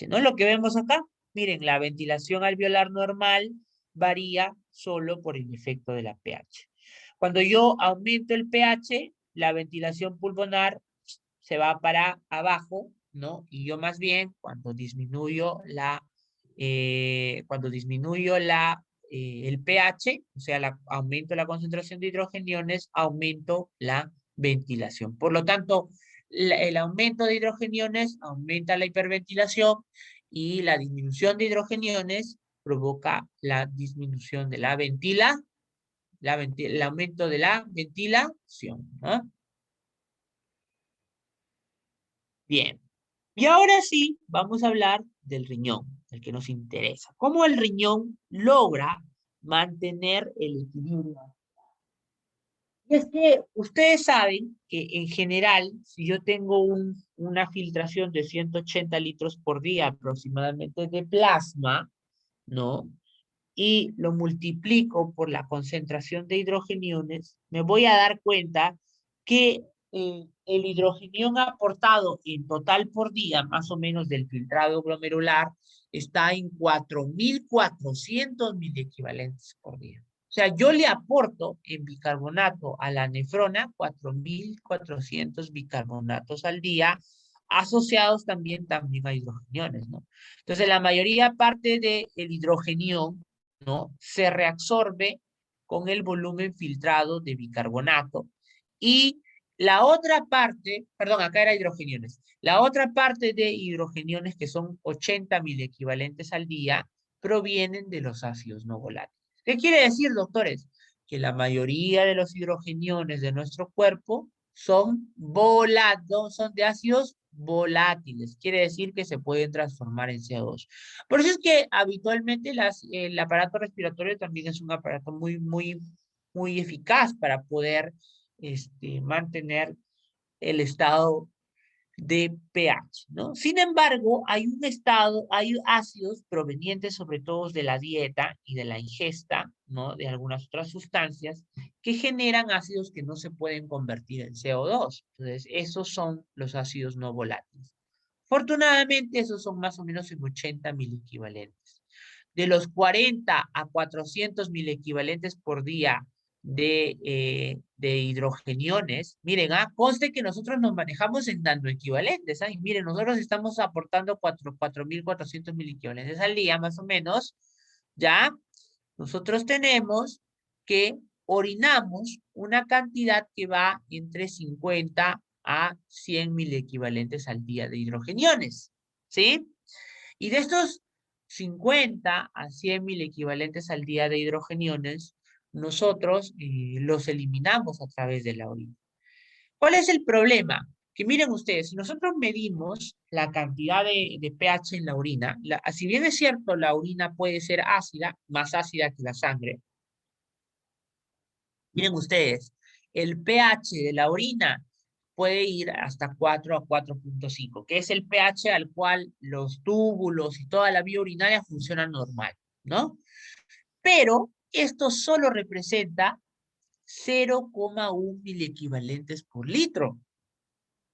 ¿no? Lo que vemos acá, miren, la ventilación alveolar normal varía solo por el efecto de la pH. Cuando yo aumento el pH, la ventilación pulmonar se va para abajo, ¿no? Y yo más bien, cuando disminuyo el pH, o sea, aumento la concentración de hidrogeniones, aumento la ventilación. Por lo tanto, el aumento de hidrogeniones aumenta la hiperventilación y la disminución de hidrogeniones provoca la disminución de la el aumento de la ventilación, ¿no? Bien. Y ahora sí, vamos a hablar del riñón, el que nos interesa. ¿Cómo el riñón logra mantener el equilibrio? Y es que ustedes saben que en general, si yo tengo una filtración de 180 litros por día aproximadamente de plasma, ¿no? Y lo multiplico por la concentración de hidrogeniones, me voy a dar cuenta que el hidrogenión aportado en total por día, más o menos del filtrado glomerular, está en 4.400 miliequivalentes por día. O sea, yo le aporto en bicarbonato a la nefrona 4.400 bicarbonatos al día, asociados también a hidrogeniones, ¿no? Entonces, la mayoría parte del hidrogenión, ¿no? Se reabsorbe con el volumen filtrado de bicarbonato y la otra parte, perdón, acá era hidrogeniones, la otra parte de hidrogeniones, que son 80 miliequivalentes al día, provienen de los ácidos no volátiles. ¿Qué quiere decir, doctores? Que la mayoría de los hidrogeniones de nuestro cuerpo son volados, son de ácidos volátiles, quiere decir que se pueden transformar en CO2. Por eso es que habitualmente el aparato respiratorio también es un aparato muy eficaz para poder mantener el estado de pH, ¿no? Sin embargo, hay ácidos provenientes sobre todo de la dieta y de la ingesta, ¿no? De algunas otras sustancias que generan ácidos que no se pueden convertir en CO2. Entonces, esos son los ácidos no volátiles. Afortunadamente, esos son más o menos en 80 miliequivalentes. De los 40 a 400 miliequivalentes por día de hidrogeniones, miren, conste que nosotros nos manejamos en nanoequivalentes, y miren, nosotros estamos aportando 4.400 miliequivalentes al día, más o menos, ya, nosotros tenemos que orinamos una cantidad que va entre 50 a 100 miliequivalentes al día de hidrogeniones, ¿sí? Y de estos 50 a 100 miliequivalentes al día de hidrogeniones, nosotros los eliminamos a través de la orina. ¿Cuál es el problema? Que miren ustedes, si nosotros medimos la cantidad de pH en la orina, si bien es cierto, la orina puede ser ácida, más ácida que la sangre, miren ustedes, el pH de la orina puede ir hasta 4 a 4.5, que es el pH al cual los túbulos y toda la vía urinaria funcionan normal, ¿no? Pero esto solo representa 0,1 miliequivalentes por litro.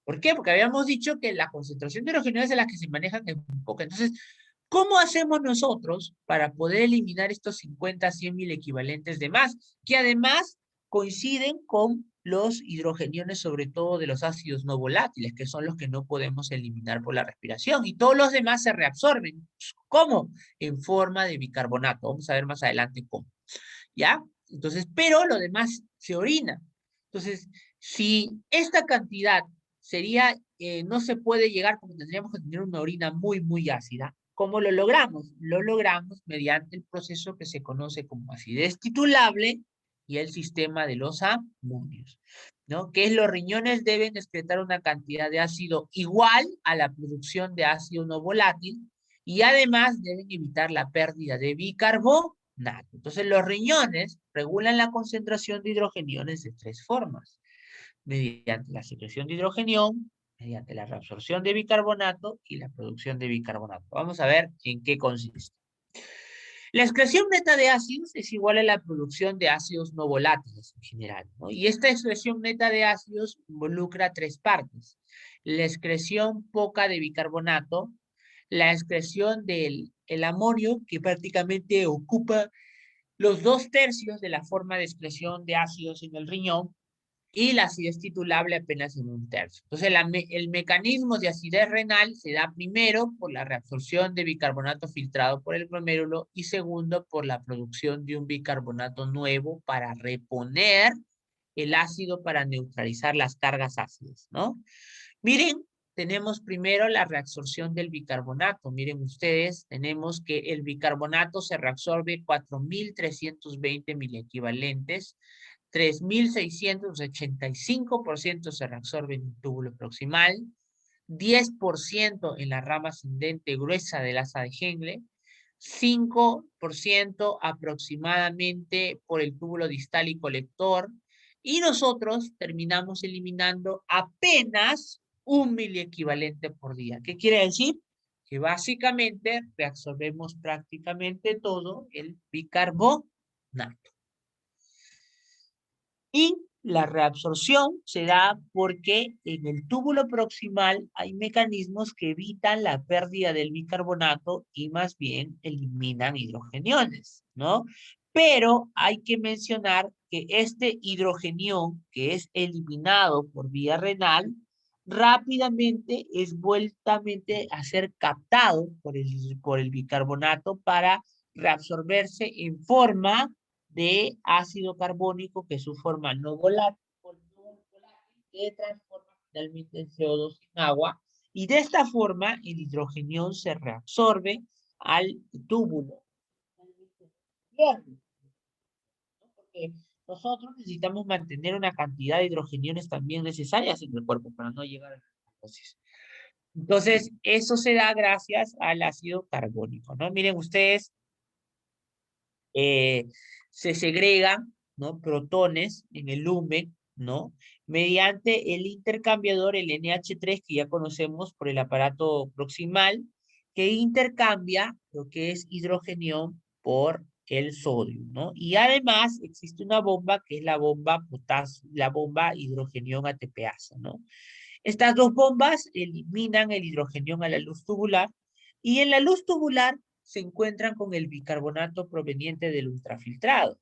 ¿Por qué? Porque habíamos dicho que la concentración de hidrogeniones es la que se manejan en poca. Entonces, ¿cómo hacemos nosotros para poder eliminar estos 50 a 100 miliequivalentes de más? Que además coinciden con los hidrogeniones, sobre todo de los ácidos no volátiles, que son los que no podemos eliminar por la respiración. Y todos los demás se reabsorben. ¿Cómo? En forma de bicarbonato. Vamos a ver más adelante cómo. ¿Ya? Entonces, pero lo demás se orina. Entonces, si esta cantidad no se puede llegar porque tendríamos que tener una orina muy ácida, ¿cómo lo logramos? Lo logramos mediante el proceso que se conoce como acidez titulable y el sistema de los amonios, ¿no? Que los riñones deben excretar una cantidad de ácido igual a la producción de ácido no volátil y además deben evitar la pérdida de bicarbonato. Entonces, los riñones regulan la concentración de hidrogeniones de tres formas: mediante la secreción de hidrogenión, mediante la reabsorción de bicarbonato y la producción de bicarbonato. Vamos a ver en qué consiste. La excreción neta de ácidos es igual a la producción de ácidos no volátiles en general, ¿no? Y esta excreción neta de ácidos involucra tres partes: la excreción poca de bicarbonato, la excreción del amonio, que prácticamente ocupa los 2/3 de la forma de excreción de ácidos en el riñón, y la acidez titulable apenas en 1/3. Entonces, el mecanismo de acidez renal se da primero por la reabsorción de bicarbonato filtrado por el glomérulo y segundo por la producción de un bicarbonato nuevo para reponer el ácido para neutralizar las cargas ácidas, ¿no? Miren, tenemos primero la reabsorción del bicarbonato. Miren ustedes, tenemos que el bicarbonato se reabsorbe 4.320 miliequivalentes, 3.685% se reabsorbe en el túbulo proximal, 10% en la rama ascendente gruesa del asa de Henle, 5% aproximadamente por el túbulo distal y colector, y nosotros terminamos eliminando apenas 1 miliequivalente por día. ¿Qué quiere decir? Que básicamente reabsorbemos prácticamente todo el bicarbonato. Y la reabsorción se da porque en el túbulo proximal hay mecanismos que evitan la pérdida del bicarbonato y más bien eliminan hidrogeniones, ¿no? Pero hay que mencionar que este hidrogenión que es eliminado por vía renal rápidamente es vueltamente a ser captado por el bicarbonato para reabsorberse en forma de ácido carbónico, que es su forma no volátil, que transforma finalmente en CO2 en agua, y de esta forma el hidrogenión se reabsorbe al túbulo. Porque nosotros necesitamos mantener una cantidad de hidrogeniones también necesarias en el cuerpo para no llegar a la cirrosis. Entonces, eso se da gracias al ácido carbónico, ¿no? Miren ustedes, se segregan, ¿no?, protones en el lumen, ¿no?, mediante el intercambiador, el NH3, que ya conocemos por el aparato proximal, que intercambia lo que es hidrogenión por el sodio, ¿no? Y además existe una bomba que es la bomba hidrogenión ATPasa, ¿no? Estas dos bombas eliminan el hidrogenión a la luz tubular, y en la luz tubular se encuentran con el bicarbonato proveniente del ultrafiltrado.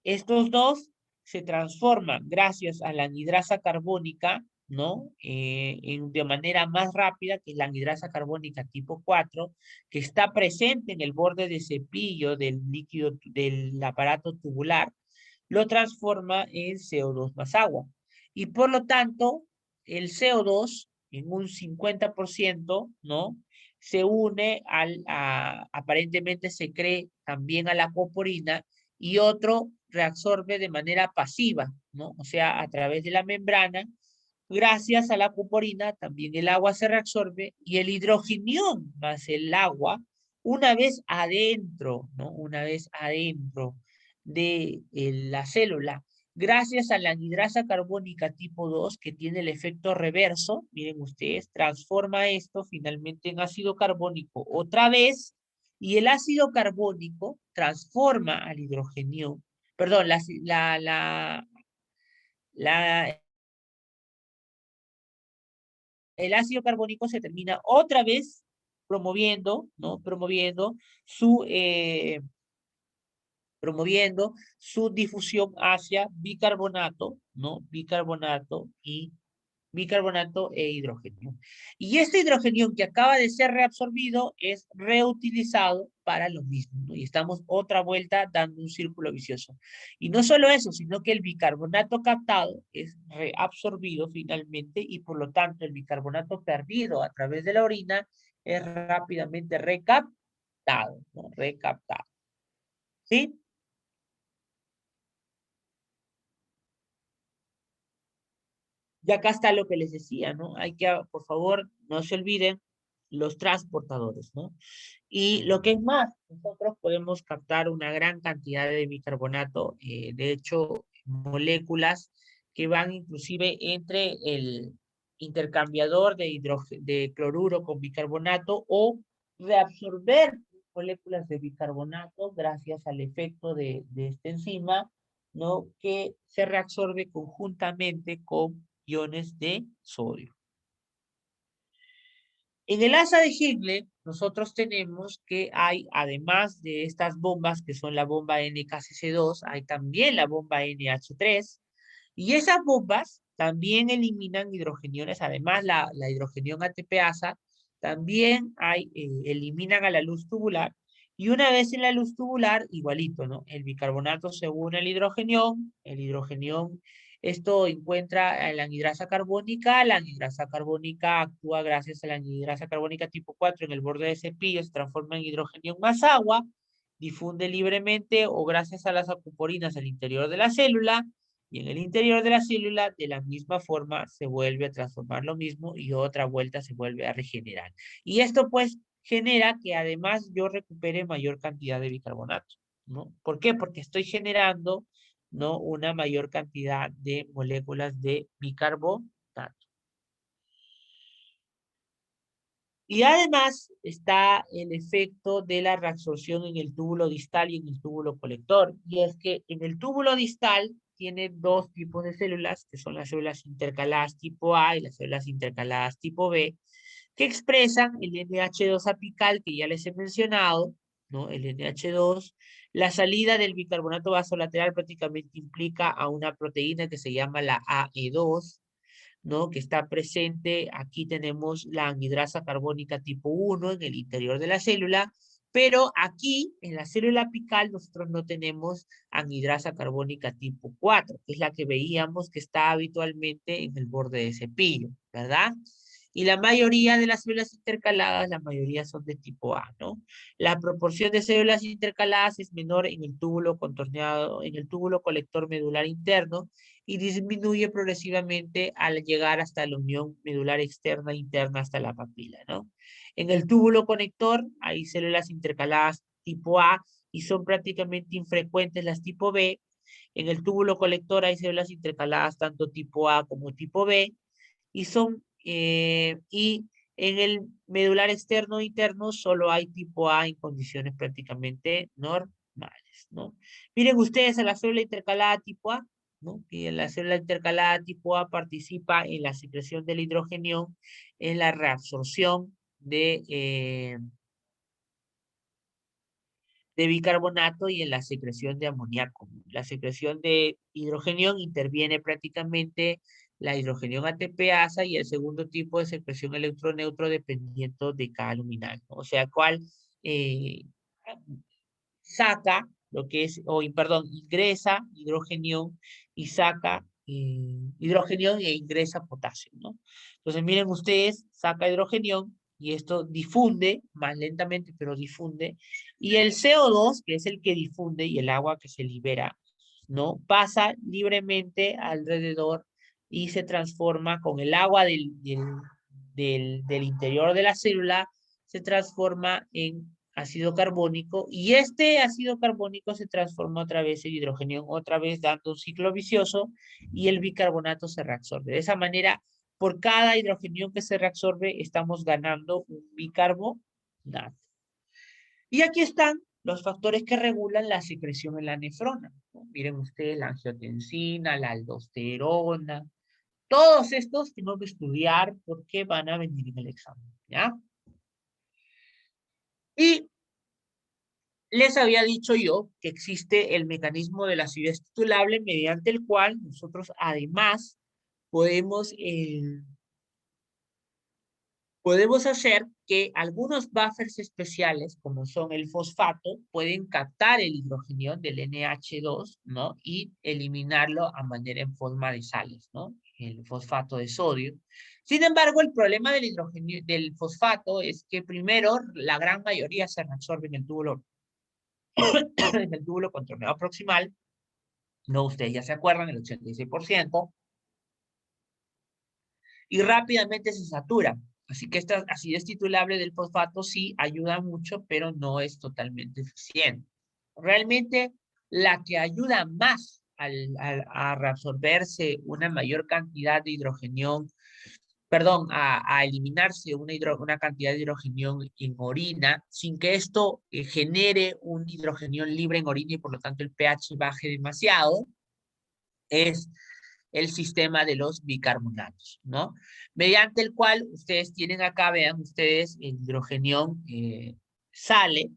Estos dos se transforman gracias a la anhidrasa carbónica, ¿no? De manera más rápida, que es la anhidrasa carbónica tipo 4, que está presente en el borde de cepillo del líquido del aparato tubular, lo transforma en CO2 más agua. Y por lo tanto, el CO2 en un 50%, ¿no?, se une aparentemente se cree también a la coporina, y otro reabsorbe de manera pasiva, ¿no? O sea, a través de la membrana. Gracias a la coporina, también el agua se reabsorbe, y el hidrogenión más el agua, una vez adentro, ¿no? Una vez adentro de la célula, gracias a la anhidrasa carbónica tipo 2, que tiene el efecto reverso, miren ustedes, transforma esto finalmente en ácido carbónico otra vez, y el ácido carbónico transforma al hidrogenio, perdón, el ácido carbónico se termina otra vez promoviendo, ¿no? Promoviendo su difusión hacia bicarbonato, ¿no? Bicarbonato e hidrógeno. Y este hidrógeno que acaba de ser reabsorbido es reutilizado para lo mismo, ¿no? Y estamos otra vuelta dando un círculo vicioso. Y no solo eso, sino que el bicarbonato captado es reabsorbido finalmente, y por lo tanto el bicarbonato perdido a través de la orina es rápidamente recaptado, ¿no? Recaptado. ¿Sí? Y acá está lo que les decía, ¿no? Hay que, por favor, no se olviden los transportadores, ¿no? Y lo que es más, nosotros podemos captar una gran cantidad de bicarbonato, de hecho, moléculas que van inclusive entre el intercambiador de cloruro con bicarbonato, o reabsorber moléculas de bicarbonato gracias al efecto de esta enzima, ¿no?, que se reabsorbe conjuntamente con iones de sodio. En el asa de Henle, nosotros tenemos que hay, además de estas bombas, que son la bomba NKCC2, hay también la bomba NH3, y esas bombas también eliminan hidrogeniones, además la hidrogenión ATPasa, también eliminan a la luz tubular, y una vez en la luz tubular, igualito, ¿no? El bicarbonato se une al hidrogenión, el hidrogenión Esto encuentra la anhidrasa carbónica. La anhidrasa carbónica actúa gracias a la anhidrasa carbónica tipo 4 en el borde de cepillo, se transforma en hidrógeno más agua, difunde libremente o gracias a las acuporinas al interior de la célula, y en el interior de la célula de la misma forma se vuelve a transformar lo mismo y otra vuelta se vuelve a regenerar. Y esto pues genera que además yo recupere mayor cantidad de bicarbonato, ¿no? ¿Por qué? Porque estoy generando, ¿no?, una mayor cantidad de moléculas de bicarbonato. Y además está el efecto de la reabsorción en el túbulo distal y en el túbulo colector. Y es que en el túbulo distal tiene dos tipos de células, que son las células intercaladas tipo A y las células intercaladas tipo B, que expresan el NH2 apical que ya les he mencionado, ¿no? El NH2. La salida del bicarbonato vasolateral prácticamente implica a una proteína que se llama la AE2, ¿no?, que está presente. Aquí tenemos la anhidrasa carbónica tipo 1 en el interior de la célula, pero aquí en la célula apical nosotros no tenemos anhidrasa carbónica tipo 4, que es la que veíamos que está habitualmente en el borde de cepillo, ¿verdad? Y la mayoría de las células intercaladas, la mayoría son de tipo A, ¿no? La proporción de células intercaladas es menor en el túbulo contorneado, en el túbulo colector medular interno, y disminuye progresivamente al llegar hasta la unión medular externa e interna hasta la papila, ¿no? En el túbulo conector hay células intercaladas tipo A y son prácticamente infrecuentes las tipo B. En el túbulo colector hay células intercaladas tanto tipo A como tipo B y y en el medular externo e interno solo hay tipo A en condiciones prácticamente normales, ¿no? Miren ustedes a la célula intercalada tipo A, ¿no? Y en la célula intercalada tipo A participa en la secreción del hidrógeno, en la reabsorción de bicarbonato y en la secreción de amoníaco. La secreción de hidrógeno interviene prácticamente la hidrógeno ATPasa y el segundo tipo de secreción electroneutro dependiendo de cada luminal, ¿no? O sea, cuál saca lo que es, perdón, ingresa hidrógeno y saca hidrógeno e ingresa potasio, ¿no? Entonces, miren ustedes, saca hidrógeno y esto difunde, más lentamente, pero difunde, y el CO2, que es el que difunde, y el agua que se libera, ¿no?, pasa libremente alrededor y se transforma con el agua del interior de la célula, se transforma en ácido carbónico, y este ácido carbónico se transforma otra vez en hidrógeno, otra vez dando un ciclo vicioso, y el bicarbonato se reabsorbe. De esa manera, por cada hidrógeno que se reabsorbe, estamos ganando un bicarbonato. Y aquí están los factores que regulan la secreción en la nefrona, ¿no? Miren ustedes, la angiotensina, la aldosterona, todos estos tengo que estudiar porque van a venir en el examen, ¿ya? Y les había dicho yo que existe el mecanismo de la acidez titulable mediante el cual nosotros además podemos, podemos hacer que algunos buffers especiales, como son el fosfato, pueden captar el hidrógeno del NH2, ¿no?, y eliminarlo a manera en forma de sales, ¿no?, el fosfato de sodio. Sin embargo, el problema del hidrógeno, del fosfato, es que primero la gran mayoría se reabsorbe en el túbulo en el túbulo contorneado proximal, no, ustedes ya se acuerdan, el 86%, y rápidamente se satura. Así que esta acidez titulable del fosfato sí ayuda mucho, pero no es totalmente eficiente. Realmente la que ayuda más a reabsorberse una mayor cantidad de hidrógeno, perdón, a eliminarse una cantidad de hidrógeno en orina, sin que esto genere un hidrógeno libre en orina y por lo tanto el pH baje demasiado, es el sistema de los bicarbonatos, ¿no? Mediante el cual ustedes tienen acá, vean ustedes, el hidrógeno sale,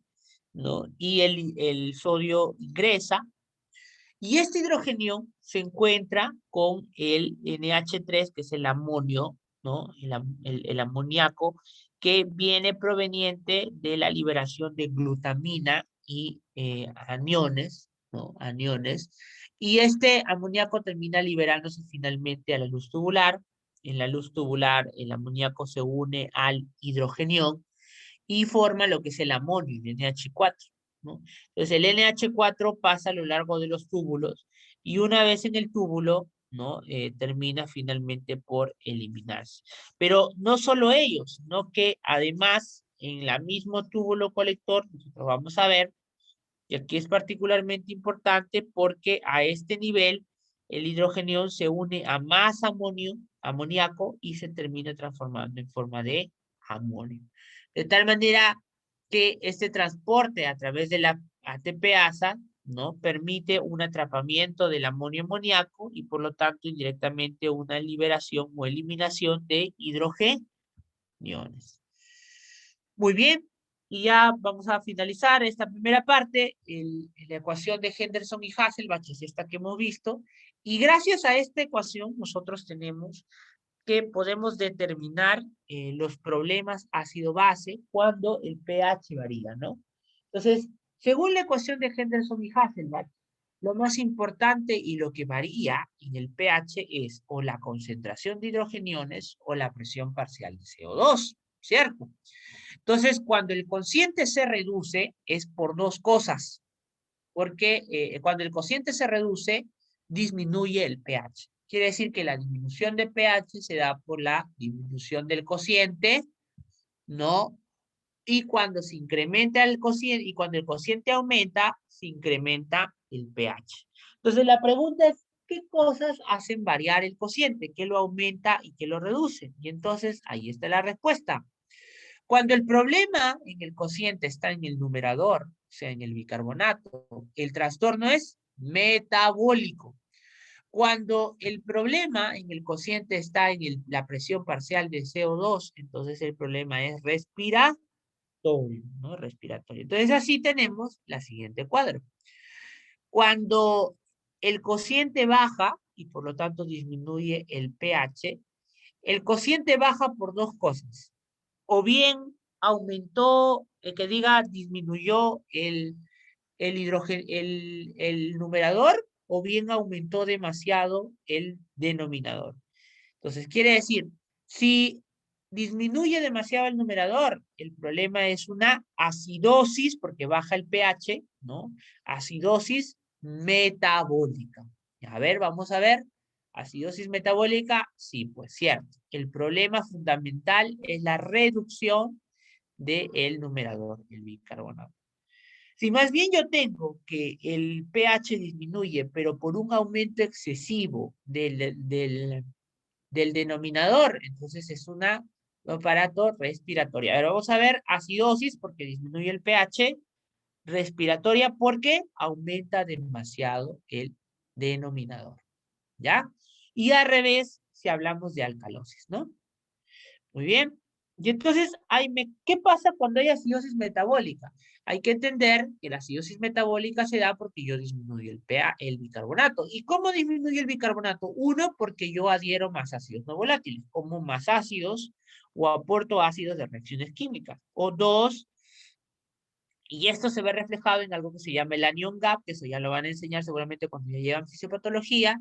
¿no? Y el sodio ingresa, y este hidrógeno se encuentra con el NH3, que es el amonio, ¿no? El amoníaco, que viene proveniente de la liberación de glutamina y aniones, ¿no? Aniones, Y este amoníaco termina liberándose finalmente a la luz tubular. En la luz tubular, el amoníaco se une al hidrogenión y forma lo que es el amonio, el NH4, ¿no? Entonces el NH4 pasa a lo largo de los túbulos y una vez en el túbulo, ¿no? Termina finalmente por eliminarse. Pero no solo ellos, sino que además en la mismo túbulo colector, nosotros vamos a ver, y aquí es particularmente importante porque a este nivel el hidrogenión se une a más amoníaco y se termina transformando en forma de amonio. De tal manera que este transporte a través de la ATPasa, ¿no? Permite un atrapamiento del amonio amoníaco y por lo tanto indirectamente una liberación o eliminación de hidrogeniones. Muy bien, y ya vamos a finalizar esta primera parte, la ecuación de Henderson y Hasselbalch es esta que hemos visto, y gracias a esta ecuación nosotros tenemos que podemos determinar los problemas ácido-base cuando el pH varía, ¿no? Entonces, según la ecuación de Henderson y Hasselbalch, lo más importante y lo que varía en el pH es o la concentración de hidrogeniones o la presión parcial de CO2, ¿cierto? Entonces, cuando el cociente se reduce es por dos cosas, porque cuando el cociente se reduce, disminuye el pH. Quiere decir que la disminución de pH se da por la disminución del cociente, ¿no? Y cuando se incrementa el cociente, y cuando el cociente aumenta, se incrementa el pH. Entonces la pregunta es, ¿qué cosas hacen variar el cociente? ¿Qué lo aumenta y qué lo reduce? Y entonces ahí está la respuesta. Cuando el problema en el cociente está en el numerador, o sea, en el bicarbonato, el trastorno es metabólico. Cuando el problema en el cociente está en la presión parcial de CO2, entonces el problema es respiratorio, ¿no? Respiratorio. Entonces así tenemos la siguiente cuadro. Cuando el cociente baja y por lo tanto disminuye el pH, el cociente baja por dos cosas. O bien aumentó, que diga, disminuyó el numerador, o bien aumentó demasiado el denominador. Entonces, quiere decir, si disminuye demasiado el numerador, el problema es una acidosis, porque baja el pH, ¿no? Acidosis metabólica. A ver, vamos a ver. Acidosis metabólica, sí, pues cierto. El problema fundamental es la reducción del numerador, el bicarbonato. Si más bien yo tengo que el pH disminuye, pero por un aumento excesivo del denominador, entonces es un aparato respiratorio. Ahora vamos a ver acidosis porque disminuye el pH, respiratoria porque aumenta demasiado el denominador, ¿ya? Y al revés si hablamos de alcalosis, ¿no? Muy bien. Y entonces, ¿qué pasa cuando hay acidosis metabólica? Hay que entender que la acidosis metabólica se da porque yo disminuyo el pH, el bicarbonato. ¿Y cómo disminuye el bicarbonato? Uno, porque yo adhiero más ácidos no volátiles, como más ácidos o aporto ácidos de reacciones químicas. O dos, y esto se ve reflejado en algo que se llama el anion gap, que eso ya lo van a enseñar seguramente cuando ya llevan fisiopatología.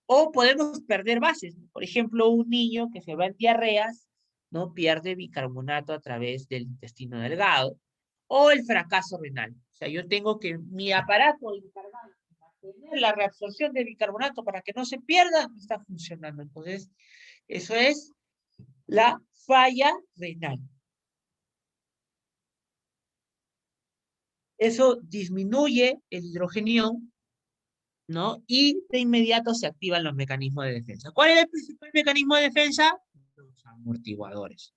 O podemos perder bases. Por ejemplo, un niño que se va en diarreas, ¿no? Pierde bicarbonato a través del intestino delgado. O el fracaso renal. O sea, yo tengo que mi aparato encargado de mantener la reabsorción de bicarbonato para que no se pierda, no está funcionando. Entonces, eso es la falla renal. Eso disminuye el hidrogenión, ¿no? Y de inmediato se activan los mecanismos de defensa. ¿Cuál es el principal mecanismo de defensa? Los amortiguadores,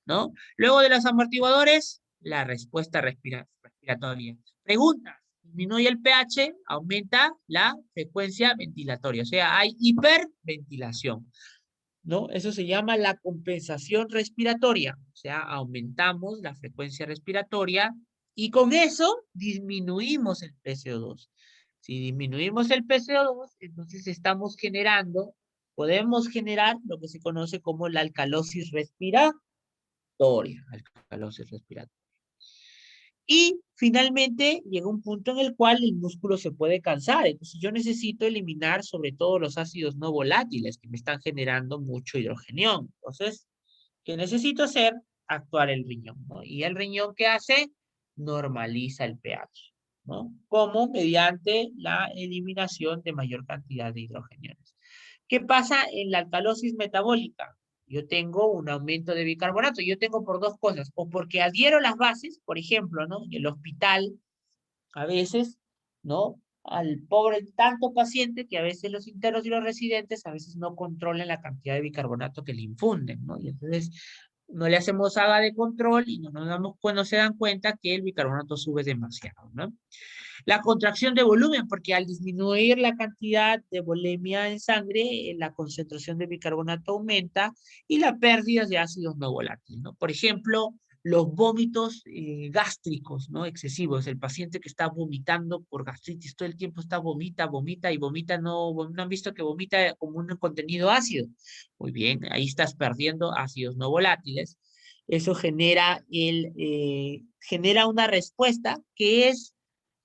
¿no? Luego de los amortiguadores, la respuesta respiratoria. Preguntas. Disminuye el pH, aumenta la frecuencia ventilatoria, o sea, hay hiperventilación, ¿no? Eso se llama la compensación respiratoria, o sea, aumentamos la frecuencia respiratoria y con eso disminuimos el PCO2. Si disminuimos el PCO2, entonces podemos generar lo que se conoce como la alcalosis respiratoria. Alcalosis respiratoria. Y finalmente llega un punto en el cual el músculo se puede cansar. Entonces yo necesito eliminar sobre todo los ácidos no volátiles que me están generando mucho hidrogenión. Entonces, ¿qué necesito hacer? Actuar el riñón, ¿no? ¿Y el riñón qué hace? Normaliza el pH, ¿no? Como mediante la eliminación de mayor cantidad de hidrogeniones. ¿Qué pasa en la alcalosis metabólica? Yo tengo un aumento de bicarbonato. Yo tengo por dos cosas. O porque adhiero las bases, por ejemplo, ¿no? En el hospital, a veces, ¿no? Al pobre tanto paciente que a veces los internos y los residentes a veces no controlan la cantidad de bicarbonato que le infunden, ¿no? Y entonces no le hacemos haga de control y no nos damos cuando se dan cuenta que el bicarbonato sube demasiado, ¿no? La contracción de volumen, porque al disminuir la cantidad de volemia en sangre, la concentración de bicarbonato aumenta y la pérdida de ácidos no volátiles, ¿no? Por ejemplo, los vómitos gástricos, ¿no? Excesivos. El paciente que está vomitando por gastritis todo el tiempo está vomita y vomita, no han visto que vomita como un contenido ácido. Muy bien, ahí estás perdiendo ácidos no volátiles. Eso genera una respuesta que es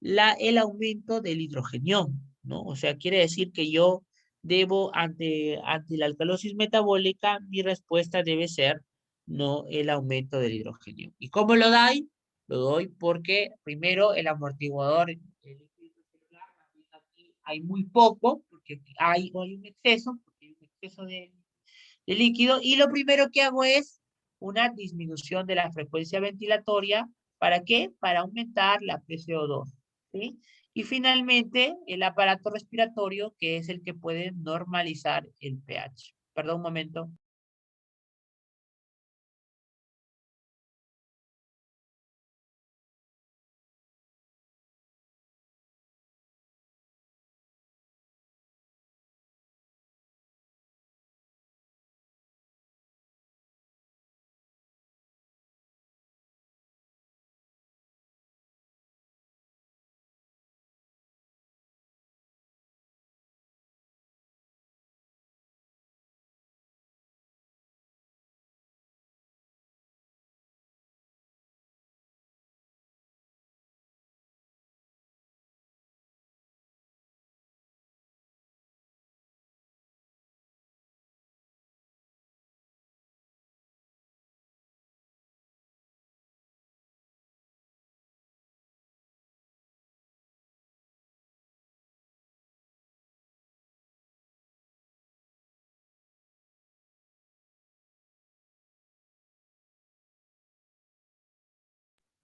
el aumento del hidrogenión, ¿no? O sea, quiere decir que yo debo, ante la alcalosis metabólica, mi respuesta debe ser, no el aumento del hidrogenión. ¿Y cómo lo doy? Lo doy porque, primero, el amortiguador, el líquido celular, aquí hay muy poco, porque hay un exceso, porque hay un exceso de líquido, y lo primero que hago es una disminución de la frecuencia ventilatoria. ¿Para qué? Para aumentar la PCO2, ¿sí? Y finalmente, el aparato respiratorio, que es el que puede normalizar el pH. Perdón un momento.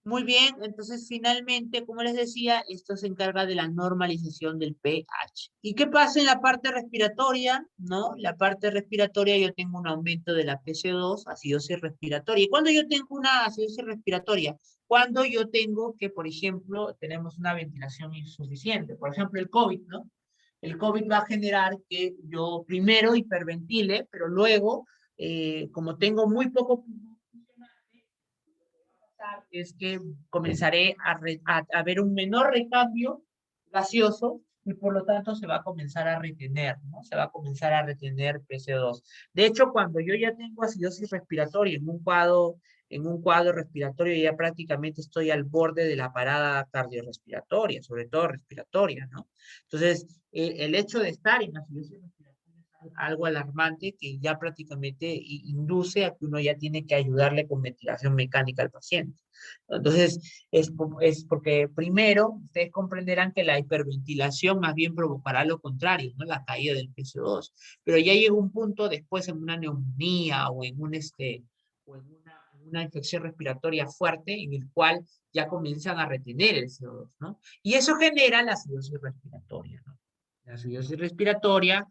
Muy bien, entonces finalmente, como les decía, esto se encarga de la normalización del pH. ¿Y qué pasa en la parte respiratoria? ¿No? La parte respiratoria yo tengo un aumento de la PC2, acidosis respiratoria. ¿Y cuando yo tengo una acidosis respiratoria? Cuando yo tengo que, por ejemplo, tenemos una ventilación insuficiente. Por ejemplo, el COVID, ¿no? El COVID va a generar que yo primero hiperventile, pero luego, como tengo muy poco es que comenzaré a ver un menor recambio gaseoso y por lo tanto se va a comenzar a retener, ¿no? Se va a comenzar a retener PCO2. De hecho, cuando yo ya tengo acidosis respiratoria en un cuadro respiratorio, ya prácticamente estoy al borde de la parada cardiorrespiratoria, sobre todo respiratoria, ¿no? Entonces, el hecho de estar en acidosis respiratoria es algo alarmante que ya prácticamente induce a que uno ya tiene que ayudarle con ventilación mecánica al paciente. Entonces, es porque primero ustedes comprenderán que la hiperventilación más bien provocará lo contrario, ¿no? La caída del PCO2. Pero ya llega un punto después en una neumonía o o en una infección respiratoria fuerte en el cual ya comienzan a retener el CO2, ¿no? Y eso genera la acidosis respiratoria, ¿no? La acidosis respiratoria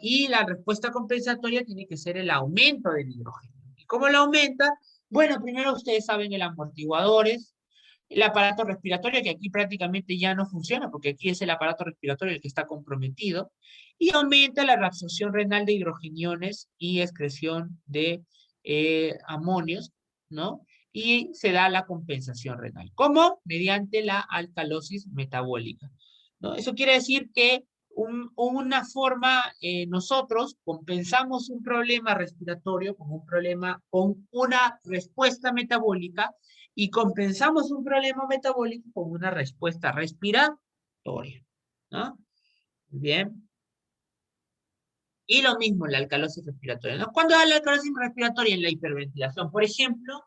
y la respuesta compensatoria tiene que ser el aumento del hidrógeno. ¿Y cómo lo aumenta? Bueno, primero ustedes saben el amortiguadores, el aparato respiratorio, que aquí prácticamente ya no funciona, porque aquí es el aparato respiratorio el que está comprometido, y aumenta la reabsorción renal de hidrogeniones y excreción de amonios, ¿no? Y se da la compensación renal. ¿Cómo? Mediante la alcalosis metabólica, ¿no? Eso quiere decir que una forma, nosotros compensamos un problema respiratorio con una respuesta metabólica y compensamos un problema metabólico con una respuesta respiratoria, ¿no? Bien. Y lo mismo, la alcalosis respiratoria, ¿no? ¿Cuándo da la alcalosis respiratoria? En la hiperventilación. Por ejemplo,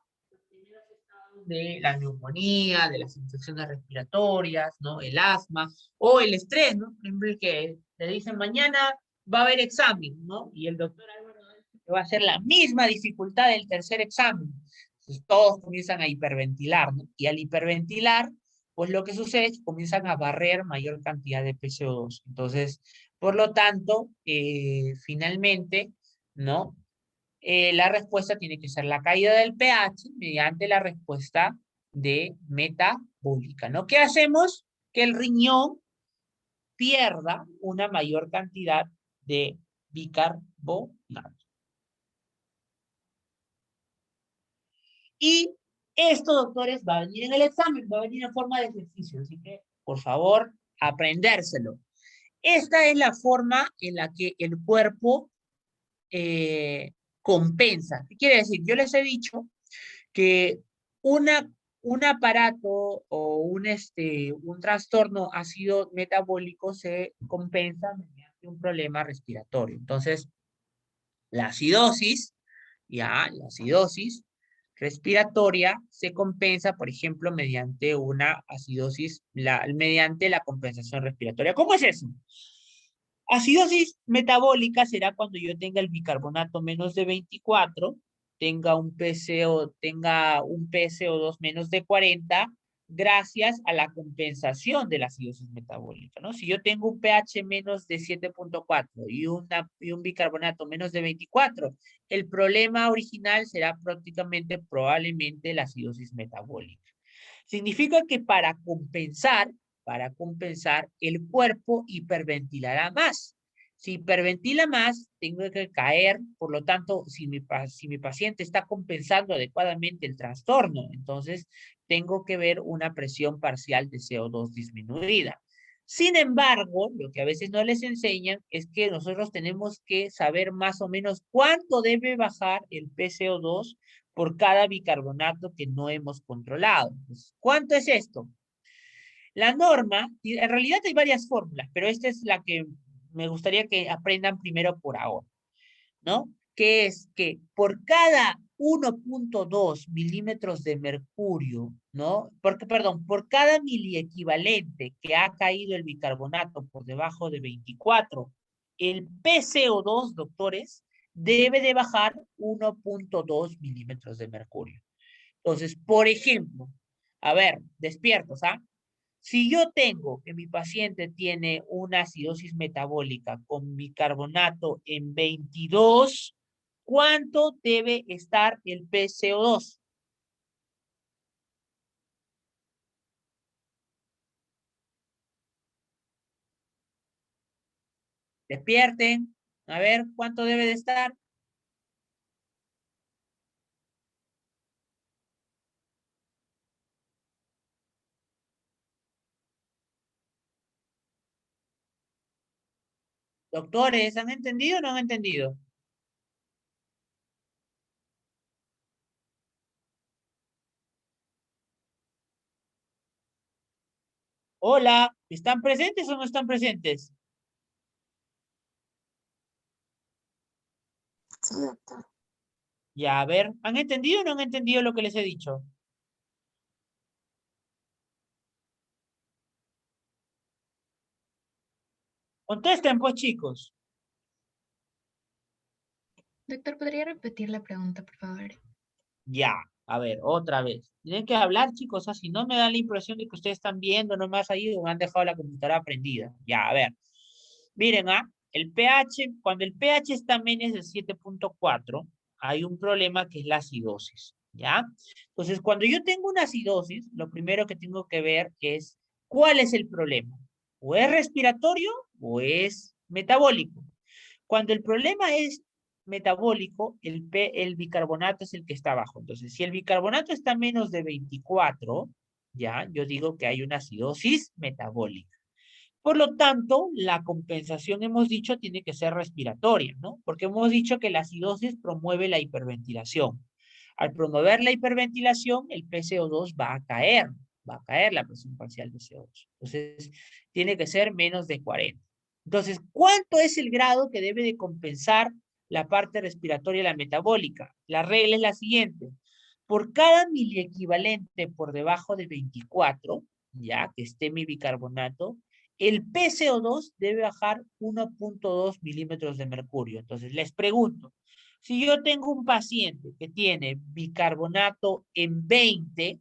de la neumonía, de las infecciones respiratorias, ¿no? El asma o el estrés, ¿no? Por ejemplo, el que te dicen mañana va a haber examen, ¿no? Y el doctor Álvaro dice que va a ser la misma dificultad del tercer examen. Entonces todos comienzan a hiperventilar, ¿no? Y al hiperventilar, pues lo que sucede es que comienzan a barrer mayor cantidad de PCO2. Entonces, por lo tanto, finalmente, ¿no? La respuesta tiene que ser la caída del pH mediante la respuesta de metabólica, ¿no? ¿Qué hacemos? Que el riñón pierda una mayor cantidad de bicarbonato. Y esto, doctores, va a venir en el examen, va a venir en forma de ejercicio, así que, por favor, aprendérselo. Esta es la forma en la que el cuerpo compensa. ¿Qué quiere decir? Yo les he dicho que un aparato o un trastorno ácido metabólico se compensa mediante un problema respiratorio. Entonces, la acidosis, la acidosis respiratoria se compensa, por ejemplo, mediante una acidosis, mediante la compensación respiratoria. ¿Cómo es eso? Acidosis metabólica será cuando yo tenga el bicarbonato menos de 24, tenga un PCO2 menos de 40, gracias a la compensación de la acidosis metabólica, ¿no? Si yo tengo un pH menos de 7.4 y un bicarbonato menos de 24, el problema original será prácticamente, probablemente, la acidosis metabólica. Significa que para compensar, el cuerpo hiperventilará más. Si hiperventila más, tengo que caer, por lo tanto, si mi paciente está compensando adecuadamente el trastorno, entonces tengo que ver una presión parcial de CO2 disminuida. Sin embargo, lo que a veces no les enseñan es que nosotros tenemos que saber más o menos cuánto debe bajar el PCO2 por cada bicarbonato que no hemos controlado. Entonces, ¿cuánto es esto? La norma, en realidad hay varias fórmulas, pero esta es la que me gustaría que aprendan primero por ahora, ¿no? Que es que por cada 1.2 milímetros de mercurio, ¿no? Por cada miliequivalente que ha caído el bicarbonato por debajo de 24, el PCO2, doctores, debe de bajar 1.2 milímetros de mercurio. Entonces, por ejemplo, a ver, despiertos, ¿ah? Si yo tengo que mi paciente tiene una acidosis metabólica con bicarbonato en 22, ¿cuánto debe estar el PCO2? Despierten. A ver, ¿cuánto debe de estar? Doctores, ¿han entendido o no han entendido? Hola, ¿están presentes o no están presentes? Sí, doctor. Ya, a ver, ¿han entendido o no han entendido lo que les he dicho? Contesten, pues, chicos. Doctor, ¿podría repetir la pregunta, por favor? Ya, a ver, otra vez. Tienen que hablar, chicos, así no me da la impresión de que ustedes están viendo, no me ha salido, me han dejado la computadora prendida. Ya, a ver. Miren, el pH, cuando el pH está menos de 7.4, hay un problema que es la acidosis, ¿ya? Entonces, cuando yo tengo una acidosis, lo primero que tengo que ver es cuál es el problema. O es respiratorio o es metabólico. Cuando el problema es metabólico, el bicarbonato es el que está abajo. Entonces, si el bicarbonato está menos de 24, ya, yo digo que hay una acidosis metabólica. Por lo tanto, la compensación, hemos dicho, tiene que ser respiratoria, ¿no? Porque hemos dicho que la acidosis promueve la hiperventilación. Al promover la hiperventilación, el PCO2 va a caer la presión parcial de CO2. Entonces, tiene que ser menos de 40. Entonces, ¿cuánto es el grado que debe de compensar la parte respiratoria y la metabólica? La regla es la siguiente. Por cada miliequivalente por debajo de 24, ya que esté mi bicarbonato, el PCO2 debe bajar 1.2 milímetros de mercurio. Entonces, les pregunto, si yo tengo un paciente que tiene bicarbonato en 20,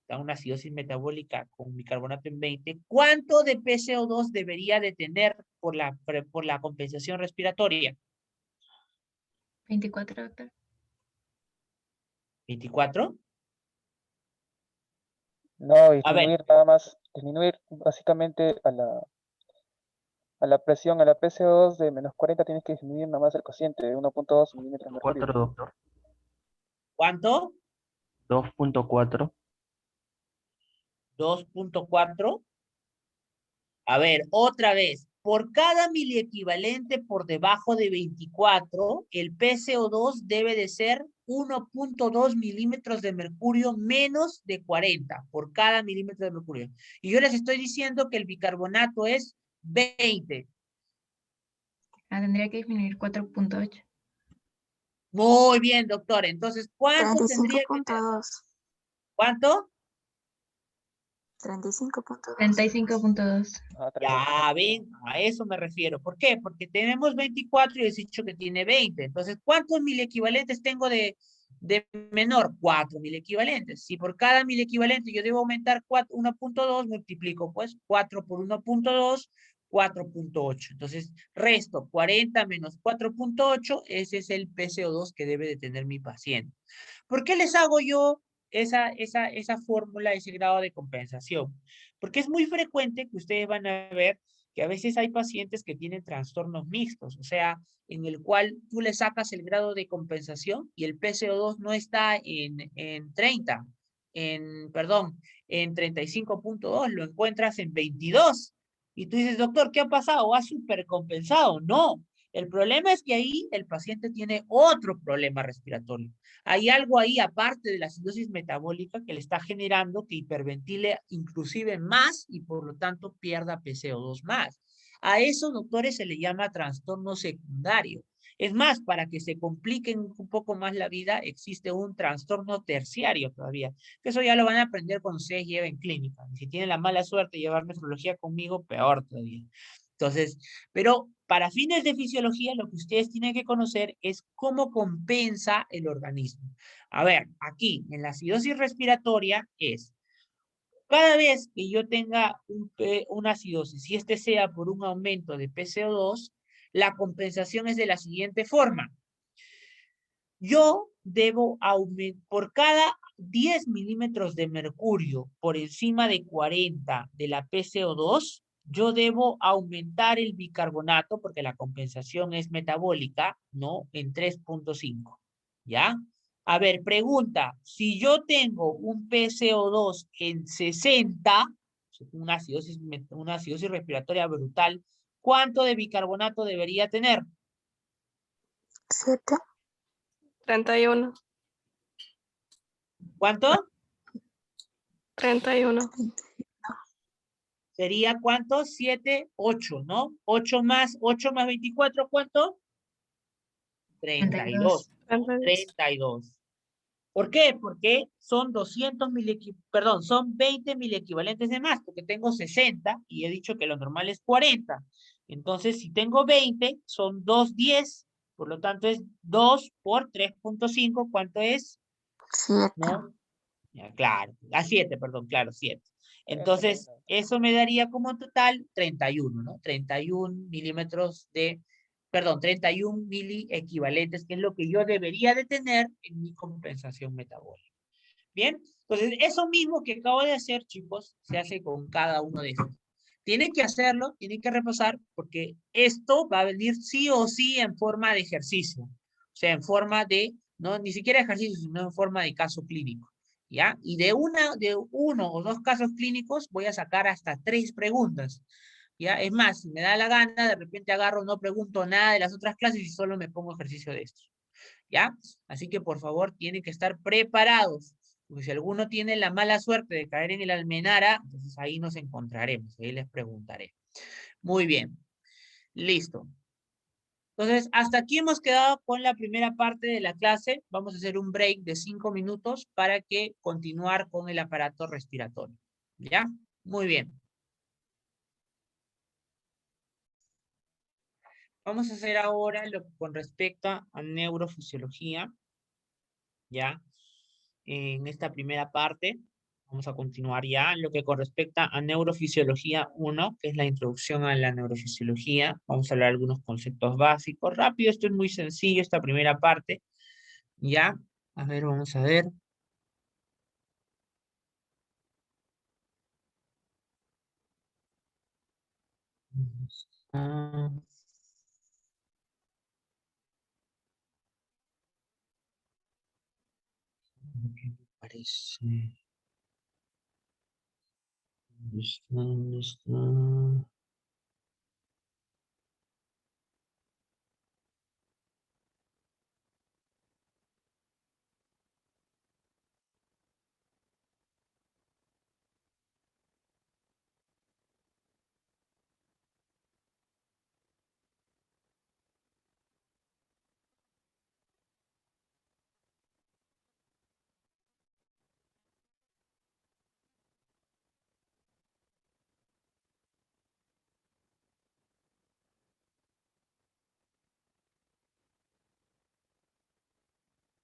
está una acidosis metabólica con bicarbonato en 20, ¿cuánto de PCO2 debería de tener por la compensación respiratoria? 24, doctor. ¿24? No, A ver, disminuir nada más, disminuir básicamente a la presión, a la PCO2 de menos 40 tienes que disminuir nada más el cociente de 1.2 milímetros de mercurio. 4, doctor. ¿cuánto? 2.4. 2.4. A ver, otra vez. Por cada miliequivalente por debajo de 24, el PCO2 debe de ser 1.2 milímetros de mercurio menos de 40 por cada milímetro de mercurio. Y yo les estoy diciendo que el bicarbonato es 20. Tendría que disminuir 4.8. Muy bien, doctor. Entonces, ¿cuánto tendría que tener? 35.2. ¿Cuánto? 35.2. 35.2. Ah, Ya ven, a eso me refiero. ¿Por qué? Porque tenemos 24 y he dicho que tiene 20. Entonces, ¿cuántos miliequivalentes tengo de menor? 4 miliequivalentes. Si por cada miliequivalente yo debo aumentar 1.2, multiplico pues 4 por 1.2, 4.8. Entonces, resto 40 menos 4.8, ese es el PCO2 que debe de tener mi paciente. ¿Por qué les hago yo esa fórmula, ese grado de compensación? Porque es muy frecuente que ustedes van a ver que a veces hay pacientes que tienen trastornos mixtos, o sea, en el cual tú le sacas el grado de compensación y el PCO2 no está en 30, perdón, en 35.2, lo encuentras en 22. Y tú dices, doctor, ¿qué ha pasado? ¿Ha supercompensado? No. El problema es que ahí el paciente tiene otro problema respiratorio. Hay algo ahí, aparte de la acidosis metabólica, que le está generando que hiperventile inclusive más y por lo tanto pierda PCO2 más. A eso, doctores, se le llama trastorno secundario. Es más, para que se compliquen un poco más la vida, existe un trastorno terciario todavía. Que eso ya lo van a aprender cuando ustedes lleven clínica. Y si tienen la mala suerte de llevar nefrología conmigo, peor todavía. Entonces, pero para fines de fisiología, lo que ustedes tienen que conocer es cómo compensa el organismo. A ver, aquí en la acidosis respiratoria es, cada vez que yo tenga una acidosis, y este sea por un aumento de PCO2, la compensación es de la siguiente forma. Yo debo aumentar, por cada 10 milímetros de mercurio por encima de 40 de la PCO2, yo debo aumentar el bicarbonato, porque la compensación es metabólica, ¿no? En 3.5, ¿ya? A ver, pregunta, si yo tengo un PCO2 en 60, una acidosis respiratoria brutal, ¿cuánto de bicarbonato debería tener? 7. 31. ¿Cuánto? 31. Sería ¿cuánto? 7, 8, ¿no? 8 más 24, ¿cuánto? 32. 32. ¿Por qué? Porque son 200 perdón, son 20 miliequivalentes de más, porque tengo 60 y he dicho que lo normal es 40. Entonces, si tengo 20, son 210, por lo tanto es 2 por 3.5, ¿cuánto es? 7. ¿No? Ya, claro, a 7, perdón, claro, 7. Entonces, eso me daría como total 31, ¿no? 31 milímetros de, perdón, 31 miliequivalentes, que es lo que yo debería de tener en mi compensación metabólica. Bien, entonces eso mismo que acabo de hacer, chicos, se hace con cada uno de estos. Tienen que hacerlo, tienen que repasar, porque esto va a venir sí o sí en forma de ejercicio. O sea, en forma de, no, ni siquiera ejercicio, sino en forma de caso clínico. ¿Ya? Y de uno o dos casos clínicos voy a sacar hasta 3 preguntas. ¿Ya? Es más, si me da la gana, de repente agarro, no pregunto nada de las otras clases y solo me pongo ejercicio de estos. ¿Ya? Así que por favor tienen que estar preparados. Porque si alguno tiene la mala suerte de caer en el Almenara, entonces ahí nos encontraremos, ahí les preguntaré. Muy bien, listo. Entonces, hasta aquí hemos quedado con la primera parte de la clase. Vamos a hacer un break de 5 minutos para que continuar con el aparato respiratorio. ¿Ya? Muy bien. Vamos a hacer ahora lo con respecto a neurofisiología. ¿Ya? En esta primera parte, vamos a continuar ya en lo que correspecta a neurofisiología 1, que es la introducción a la neurofisiología. Vamos a hablar de algunos conceptos básicos. Rápido, esto es muy sencillo, esta primera parte. Ya, a ver, vamos a ver. Ah, ¿qué me parece? ¿Dónde está? ¿Dónde está?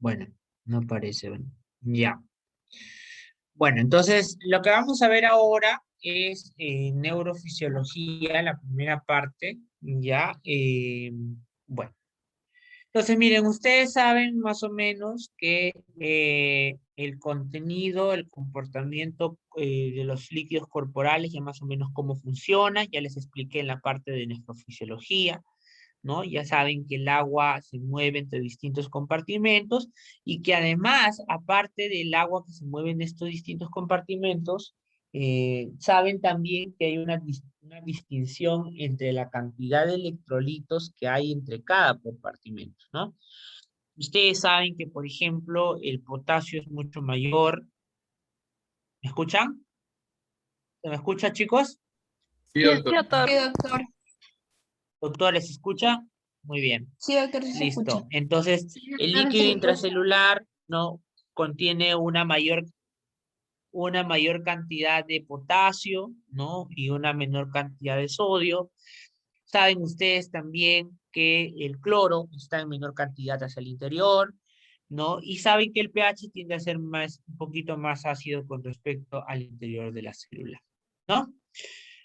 Bueno, no parece. Bueno, ya. Bueno, entonces lo que vamos a ver ahora es neurofisiología, la primera parte, ya. Bueno, entonces miren, ustedes saben más o menos que el contenido, el comportamiento de los líquidos corporales, ya más o menos cómo funciona, ya les expliqué en la parte de nefrofisiología, ¿no? Ya saben que el agua se mueve entre distintos compartimentos y que además, aparte del agua que se mueve en estos distintos compartimentos, saben también que hay una distinción entre la cantidad de electrolitos que hay entre cada compartimento, ¿no? Ustedes saben que, por ejemplo, el potasio es mucho mayor. ¿Me escuchan? ¿Se me escucha, chicos? Sí, doctor. Sí, doctor. ¿Doctor, les escucha? Muy bien. Sí, doctor, sí se escucha. Listo. Entonces, Sí, el doctor, líquido sí. intracelular no contiene una mayor cantidad de potasio, ¿no? Y una menor cantidad de sodio. Saben ustedes también que el cloro está en menor cantidad hacia el interior, ¿no? Y saben que el pH tiende a ser un poquito más ácido con respecto al interior de la célula, ¿no?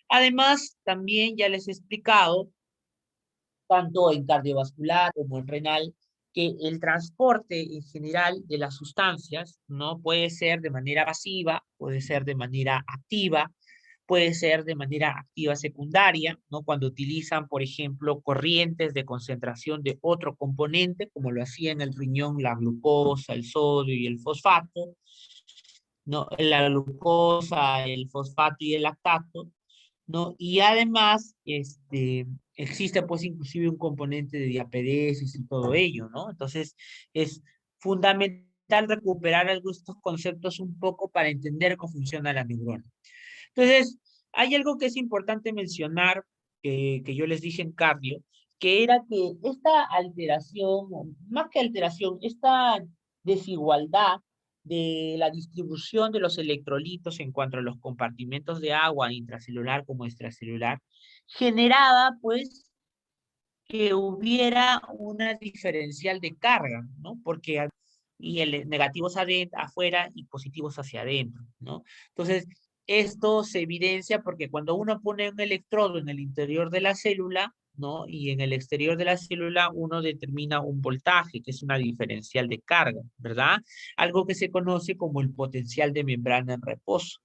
Además, también ya les he explicado tanto en cardiovascular como en renal, que el transporte en general de las sustancias, ¿no? Puede ser de manera pasiva, puede ser de manera activa, puede ser de manera activa secundaria, ¿no? Cuando utilizan, por ejemplo, corrientes de concentración de otro componente, como lo hacía en el riñón la glucosa, el sodio y el fosfato, ¿no? La glucosa, el fosfato y el lactato, ¿no? Y además, existe pues inclusive un componente de diapedesis y todo ello, ¿no? Entonces, es fundamental recuperar algunos de estos conceptos un poco para entender cómo funciona la neurona. Entonces, hay algo que es importante mencionar, que yo les dije en cardio, que era que esta alteración, o más que alteración, esta desigualdad de la distribución de los electrolitos en cuanto a los compartimentos de agua intracelular como extracelular, generaba pues que hubiera una diferencial de carga, ¿no? Porque y el negativos afuera y positivos hacia adentro, ¿no? Entonces, esto se evidencia porque cuando uno pone un electrodo en el interior de la célula, ¿no? Y en el exterior de la célula uno determina un voltaje, que es una diferencial de carga, ¿verdad? Algo que se conoce como el potencial de membrana en reposo.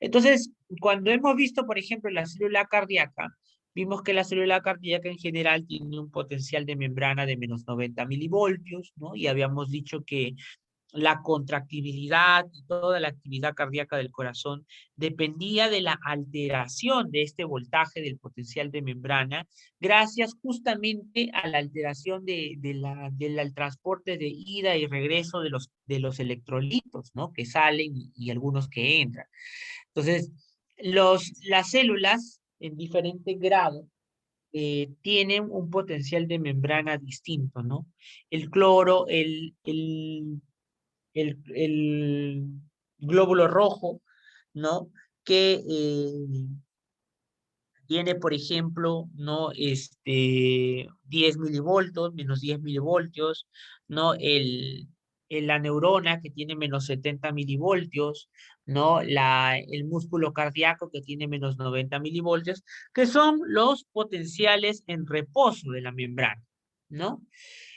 Entonces, cuando hemos visto, por ejemplo, la célula cardíaca, vimos que la célula cardíaca en general tiene un potencial de membrana de menos 90 milivoltios, ¿no? Y habíamos dicho que la contractibilidad y toda la actividad cardíaca del corazón dependía de la alteración de este voltaje del potencial de membrana, gracias justamente a la alteración del transporte de ida y regreso de los electrolitos, ¿no? Que salen y algunos que entran. Entonces, las células en diferente grado tienen un potencial de membrana distinto, ¿no? El cloro, el glóbulo rojo, ¿no? Que tiene, por ejemplo, ¿no? 10 milivoltios, menos 10 milivoltios, ¿no? La neurona que tiene menos 70 milivoltios, ¿no? El músculo cardíaco que tiene menos 90 milivoltios, que son los potenciales en reposo de la membrana, ¿no?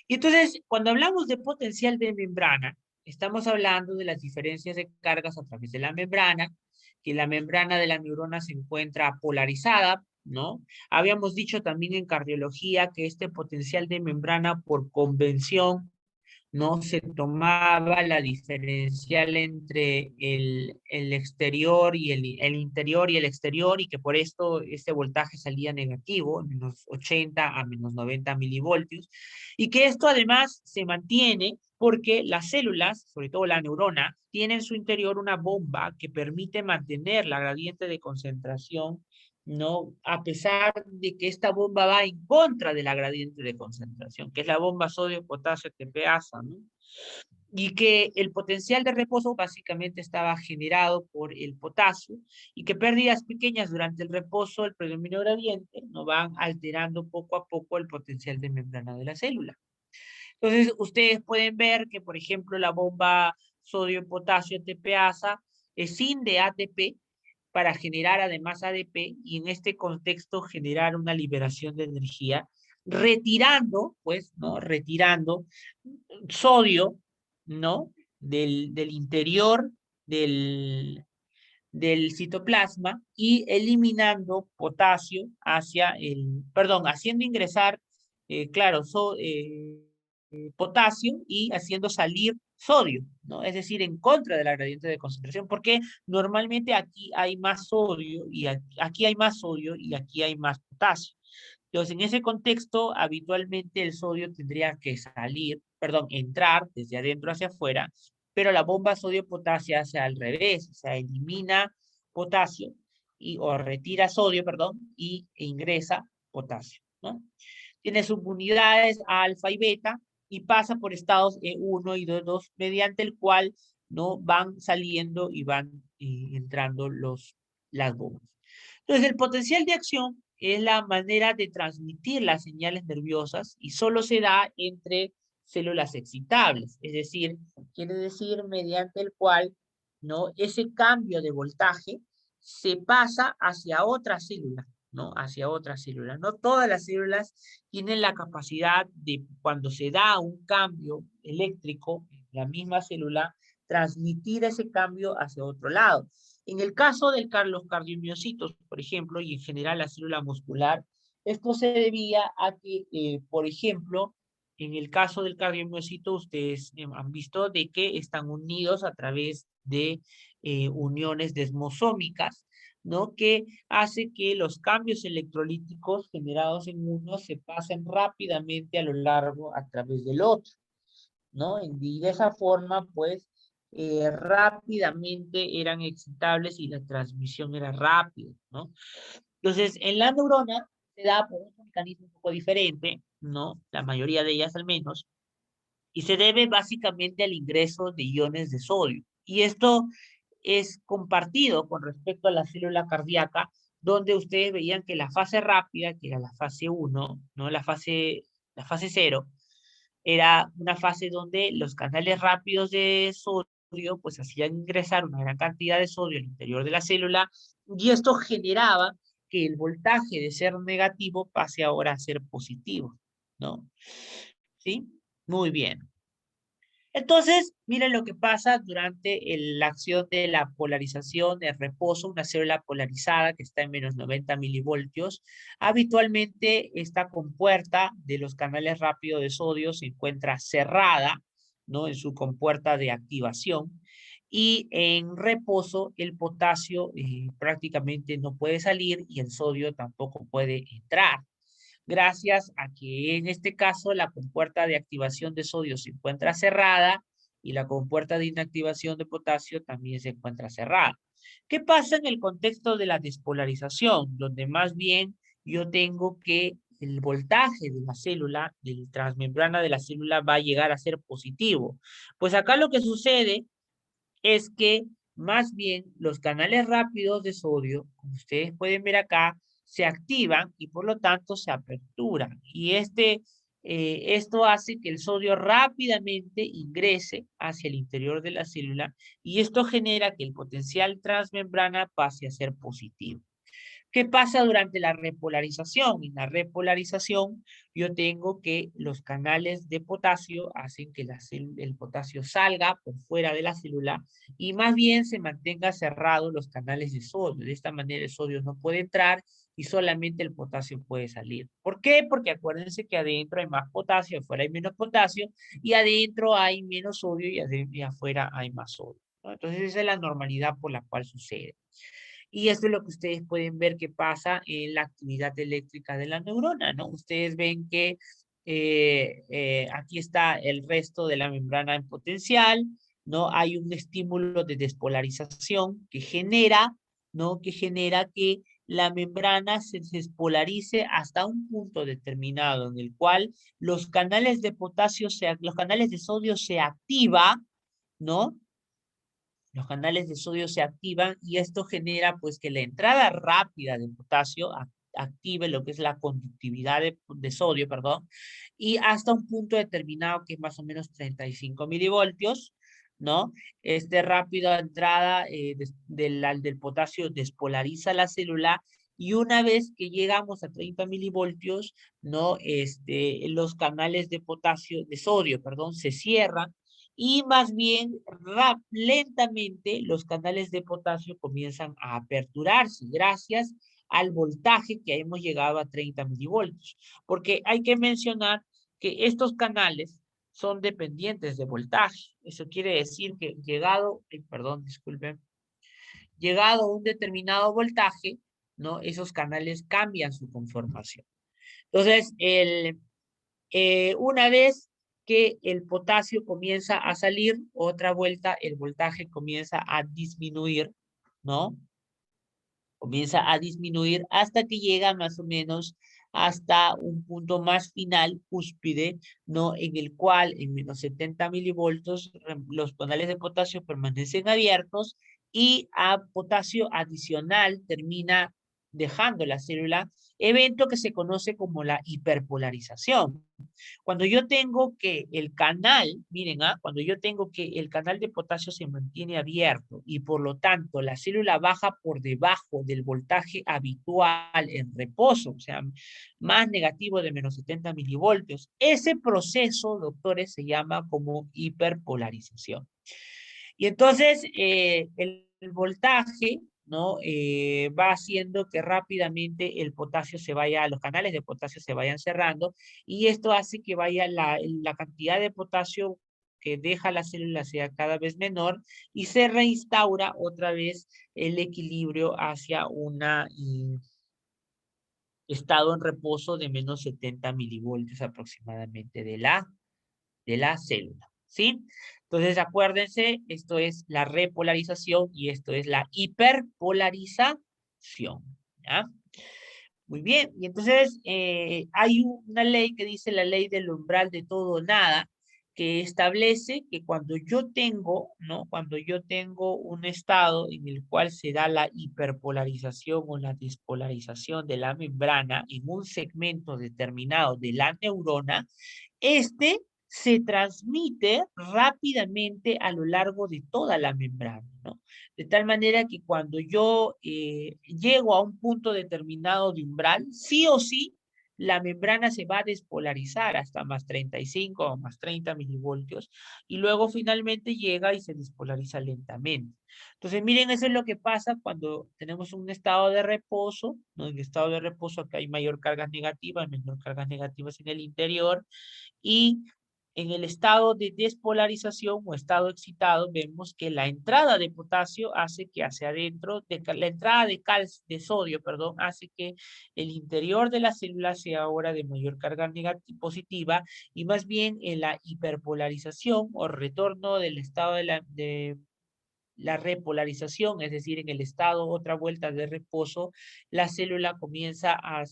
Y entonces, cuando hablamos de potencial de membrana, estamos hablando de las diferencias de cargas a través de la membrana, que la membrana de la neurona se encuentra polarizada, ¿no? Habíamos dicho también en cardiología que este potencial de membrana por convención no se tomaba la diferencial entre el exterior y el interior y el exterior, y que por esto este voltaje salía negativo, menos 80 a menos 90 milivoltios, y que esto además se mantiene porque las células, sobre todo la neurona, tiene en su interior una bomba que permite mantener la gradiente de concentración, ¿no? A pesar de que esta bomba va en contra de la gradiente de concentración, que es la bomba sodio-potasio ATPasa, ¿no? Y que el potencial de reposo básicamente estaba generado por el potasio, y que pérdidas pequeñas durante el reposo, el predominio gradiente, no van alterando poco a poco el potencial de membrana de la célula. Entonces, ustedes pueden ver que, por ejemplo, la bomba sodio-potasio ATPasa escinde ATP para generar además ADP, y en este contexto generar una liberación de energía, retirando, pues, ¿no? Retirando sodio, ¿no? Del interior del citoplasma, y eliminando potasio haciendo ingresar, claro, potasio, y haciendo salir sodio, ¿no? Es decir, en contra de la gradiente de concentración, porque normalmente aquí hay más sodio, y aquí hay más sodio, y aquí hay más potasio. Entonces, en ese contexto, habitualmente el sodio tendría que entrar desde adentro hacia afuera, pero la bomba sodio-potasio hace al revés, o sea, elimina potasio, o retira sodio, e ingresa potasio, ¿no? Tiene subunidades alfa y beta, y pasa por estados E1 y E2, mediante el cual no van saliendo y van entrando las bombas. Entonces, el potencial de acción es la manera de transmitir las señales nerviosas, y solo se da entre células excitables, es decir, quiere decir mediante el cual, ¿no? Ese cambio de voltaje se pasa hacia otra célula, ¿no? Hacia otra célula. No todas las células tienen la capacidad de, cuando se da un cambio eléctrico en la misma célula, transmitir ese cambio hacia otro lado. En el caso de los cardiomiocitos, por ejemplo, y en general la célula muscular, esto se debía a que, por ejemplo, en el caso del cardiomiocito, ustedes han visto de que están unidos a través de uniones desmosómicas, ¿no? Que hace que los cambios electrolíticos generados en uno se pasen rápidamente a lo largo a través del otro, ¿no? Y de esa forma, pues, rápidamente eran excitables y la transmisión era rápida, ¿no? Entonces, en la neurona se da por un mecanismo un poco diferente, ¿no? La mayoría de ellas al menos, y se debe básicamente al ingreso de iones de sodio. Y esto es compartido con respecto a la célula cardíaca, donde ustedes veían que la fase rápida, que era la fase 1, ¿no? La fase 0, era una fase donde los canales rápidos de sodio pues hacían ingresar una gran cantidad de sodio al interior de la célula, y esto generaba que el voltaje de ser negativo pase ahora a ser positivo, ¿no? ¿Sí? Muy bien. Entonces, miren lo que pasa durante la acción de la polarización de reposo. Una célula polarizada que está en menos 90 milivoltios. Habitualmente esta compuerta de los canales rápidos de sodio se encuentra cerrada, ¿no? En su compuerta de activación. Y en reposo el potasio prácticamente no puede salir y el sodio tampoco puede entrar. Gracias a que en este caso la compuerta de activación de sodio se encuentra cerrada y la compuerta de inactivación de potasio también se encuentra cerrada. ¿Qué pasa en el contexto de la despolarización? Donde más bien yo tengo que el voltaje de la célula, de la transmembrana de la célula va a llegar a ser positivo. Pues acá lo que sucede es que más bien los canales rápidos de sodio, como ustedes pueden ver acá, se activan y por lo tanto se aperturan. Y esto hace que el sodio rápidamente ingrese hacia el interior de la célula y esto genera que el potencial transmembrana pase a ser positivo. ¿Qué pasa durante la repolarización? En la repolarización yo tengo que los canales de potasio hacen que el potasio salga por fuera de la célula y más bien se mantenga cerrados los canales de sodio. De esta manera el sodio no puede entrar y solamente el potasio puede salir. ¿Por qué? Porque acuérdense que adentro hay más potasio, afuera hay menos potasio y adentro hay menos sodio y afuera hay más sodio, ¿no? Entonces esa es la normalidad por la cual sucede. Y esto es lo que ustedes pueden ver que pasa en la actividad eléctrica de la neurona, ¿no? Ustedes ven que aquí está el resto de la membrana en potencial, ¿no? Hay un estímulo de despolarización que genera, ¿no? Que genera que la membrana se despolarice hasta un punto determinado en el cual los canales de potasio, los canales de sodio se activan, ¿no? Los canales de sodio se activan y esto genera pues que la entrada rápida de potasio active lo que es la conductividad de sodio, perdón, y hasta un punto determinado que es más o menos 35 milivoltios, ¿no? Esta rápida entrada del potasio despolariza la célula y una vez que llegamos a 30 milivoltios, ¿no? Los canales de potasio, de sodio, perdón, se cierran y más bien lentamente los canales de potasio comienzan a aperturarse gracias al voltaje que hemos llegado a 30 milivoltios. Porque hay que mencionar que estos canales son dependientes de voltaje. Eso quiere decir que llegado a un determinado voltaje, ¿no? Esos canales cambian su conformación. Entonces, una vez que el potasio comienza a salir, otra vuelta, el voltaje comienza a disminuir, ¿no? Comienza a disminuir hasta que llega más o menos hasta un punto más final, cúspide, ¿no? En el cual en menos 70 milivoltios los canales de potasio permanecen abiertos y a potasio adicional termina dejando la célula, evento que se conoce como la hiperpolarización. Cuando yo tengo que el canal, miren, cuando yo tengo que el canal de potasio se mantiene abierto y por lo tanto la célula baja por debajo del voltaje habitual en reposo, o sea, más negativo de menos 70 milivoltios, ese proceso, doctores, se llama como hiperpolarización. Y entonces el voltaje, ¿no? Va haciendo que rápidamente el potasio se vaya, los canales de potasio se vayan cerrando y esto hace que vaya la cantidad de potasio que deja la célula sea cada vez menor y se reinstaura otra vez el equilibrio hacia un estado en reposo de menos 70 milivoltios aproximadamente de la célula, ¿sí? Entonces, acuérdense, esto es la repolarización y esto es la hiperpolarización, ¿ya? Muy bien, y entonces hay una ley que dice la ley del umbral de todo o nada, que establece que cuando yo tengo, ¿no? Cuando yo tengo un estado en el cual se da la hiperpolarización o la despolarización de la membrana en un segmento determinado de la neurona, se transmite rápidamente a lo largo de toda la membrana, ¿no? De tal manera que cuando yo llego a un punto determinado de umbral, sí o sí, la membrana se va a despolarizar hasta más 35 o más 30 milivoltios y luego finalmente llega y se despolariza lentamente. Entonces, miren, eso es lo que pasa cuando tenemos un estado de reposo, ¿no? En estado de reposo acá hay mayor cargas negativas, menor cargas negativas en el interior y en el estado de despolarización o estado excitado, vemos que la entrada de potasio hace que hacia adentro, la entrada de sodio, perdón, hace que el interior de la célula sea ahora de mayor carga positiva, y más bien en la hiperpolarización o retorno del estado de la repolarización, es decir, en el estado otra vuelta de reposo, la célula comienza a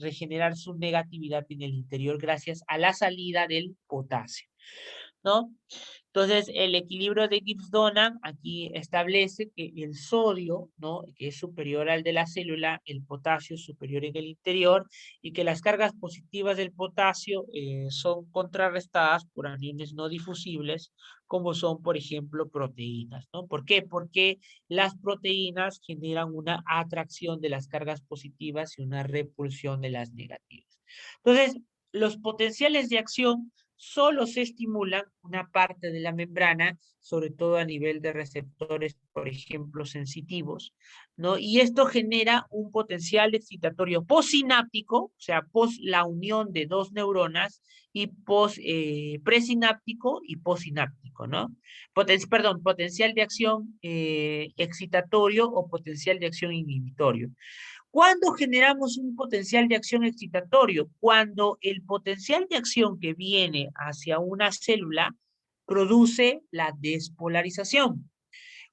regenerar su negatividad en el interior gracias a la salida del potasio, ¿no? Entonces, el equilibrio de Gibbs-Donan aquí establece que el sodio, ¿no?, que es superior al de la célula, el potasio es superior en el interior, y que las cargas positivas del potasio son contrarrestadas por aniones no difusibles, como son, por ejemplo, proteínas, ¿no? ¿Por qué? Porque las proteínas generan una atracción de las cargas positivas y una repulsión de las negativas. Entonces, los potenciales de acción solo se estimulan una parte de la membrana, sobre todo a nivel de receptores, por ejemplo, sensitivos, ¿no? Y esto genera un potencial excitatorio postsináptico, o sea, post la unión de dos neuronas, y presináptico y postsináptico, ¿no? Potencial de acción excitatorio o potencial de acción inhibitorio. ¿Cuándo generamos un potencial de acción excitatorio? Cuando el potencial de acción que viene hacia una célula produce la despolarización.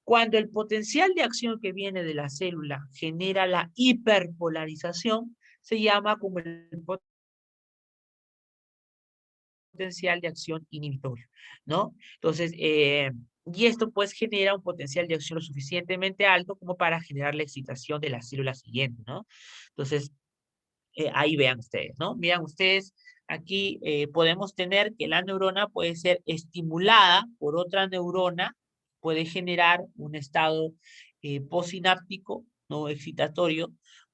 Cuando el potencial de acción que viene de la célula genera la hiperpolarización, se llama como el potencial de acción inhibitorio, ¿no? Entonces, y esto pues genera un potencial de acción lo suficientemente alto como para generar la excitación de la célula siguiente, ¿no? Entonces, ahí vean ustedes, ¿no? Vean ustedes, aquí podemos tener que la neurona puede ser estimulada por otra neurona, puede generar un estado postsináptico, no excitatorio,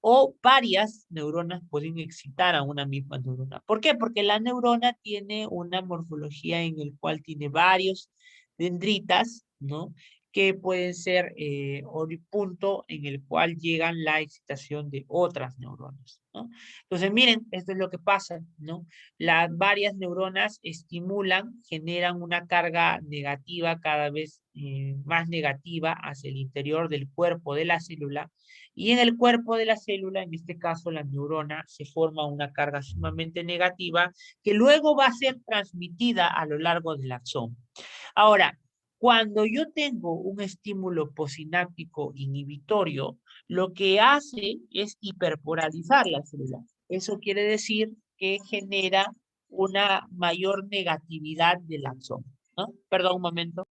o varias neuronas pueden excitar a una misma neurona. ¿Por qué? Porque la neurona tiene una morfología en el cual tiene varios dendritas, ¿no?, que pueden ser el punto en el cual llegan la excitación de otras neuronas, ¿no? Entonces, miren, esto es lo que pasa, ¿no? Las varias neuronas estimulan, generan una carga negativa cada vez más negativa hacia el interior del cuerpo de la célula, y en el cuerpo de la célula, en este caso la neurona, se forma una carga sumamente negativa que luego va a ser transmitida a lo largo del axón. Ahora, cuando yo tengo un estímulo postsináptico inhibitorio, lo que hace es hiperpolarizar la célula. Eso quiere decir que genera una mayor negatividad del axón, ¿no? Perdón, un momento.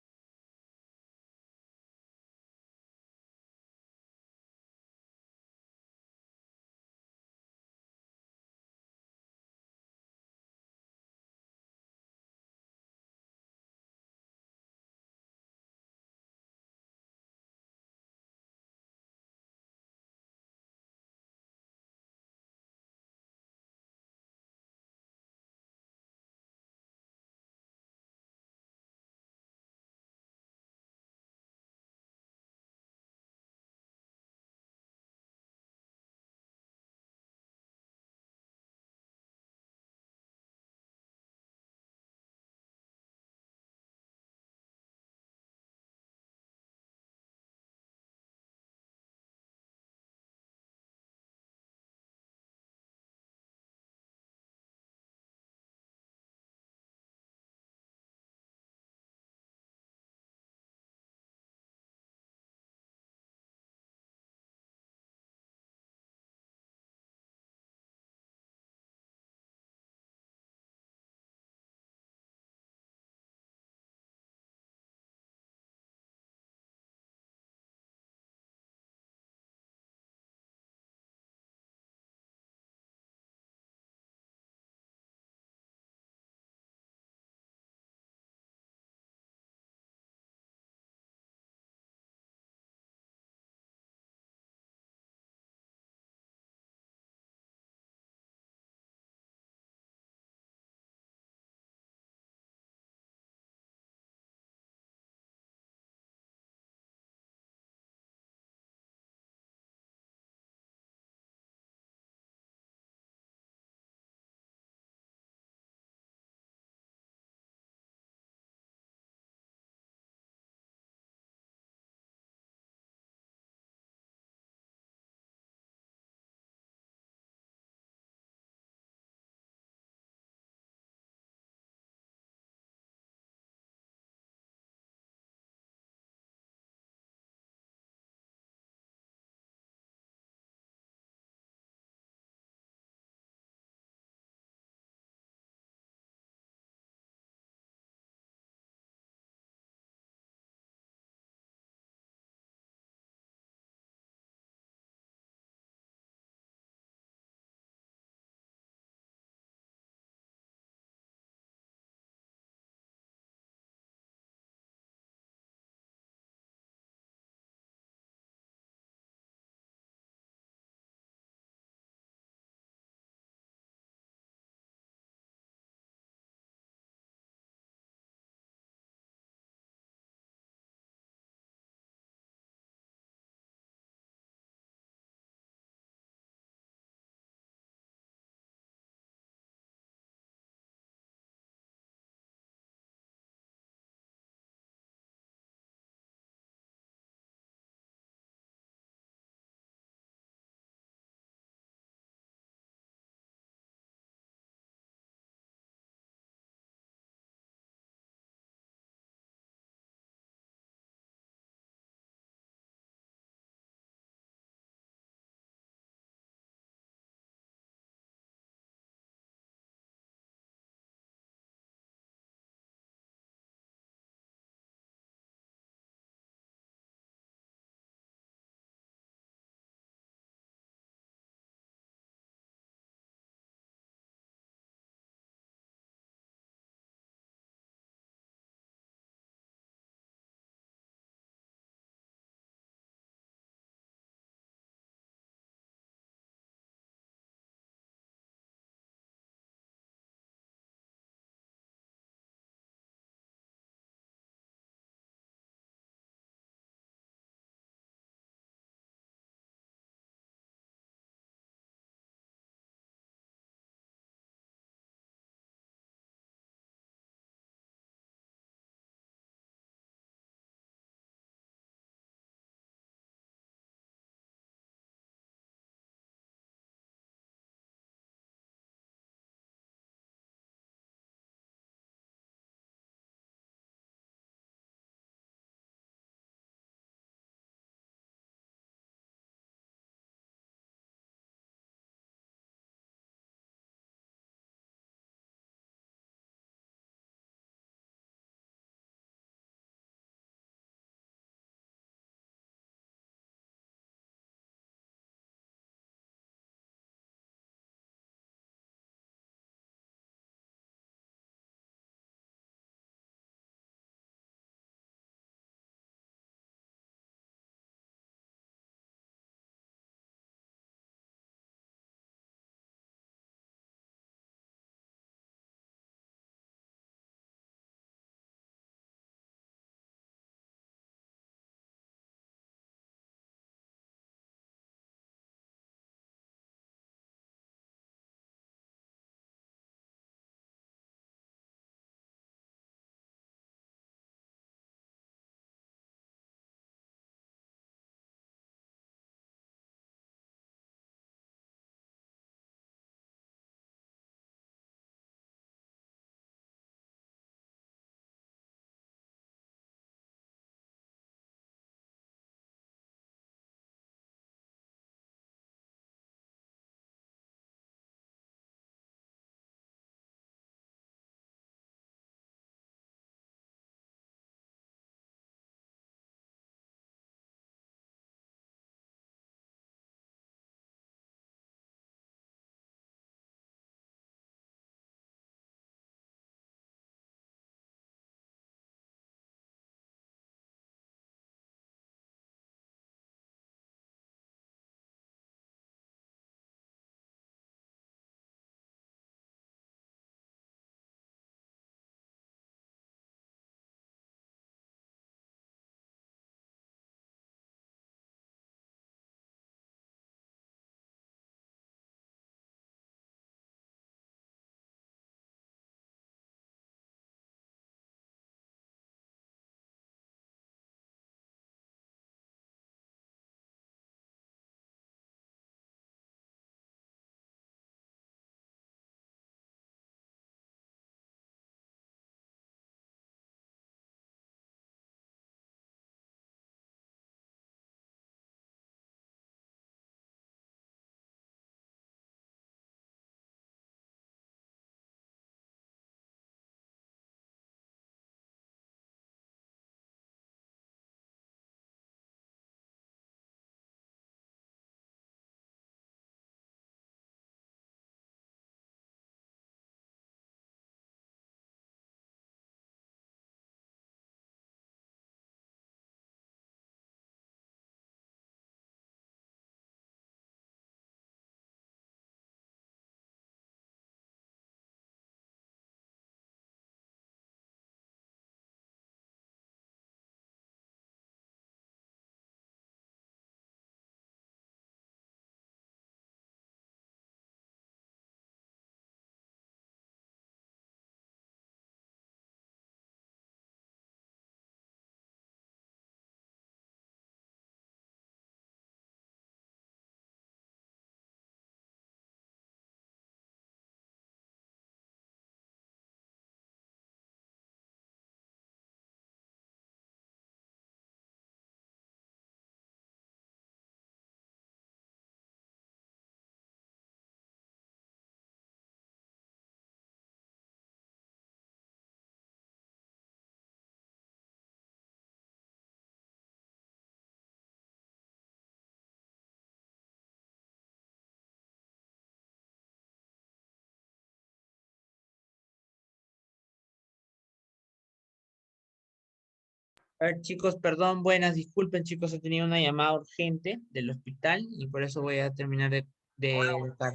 A ver, chicos, perdón, buenas, disculpen, chicos, he tenido una llamada urgente del hospital y por eso voy a terminar de educar.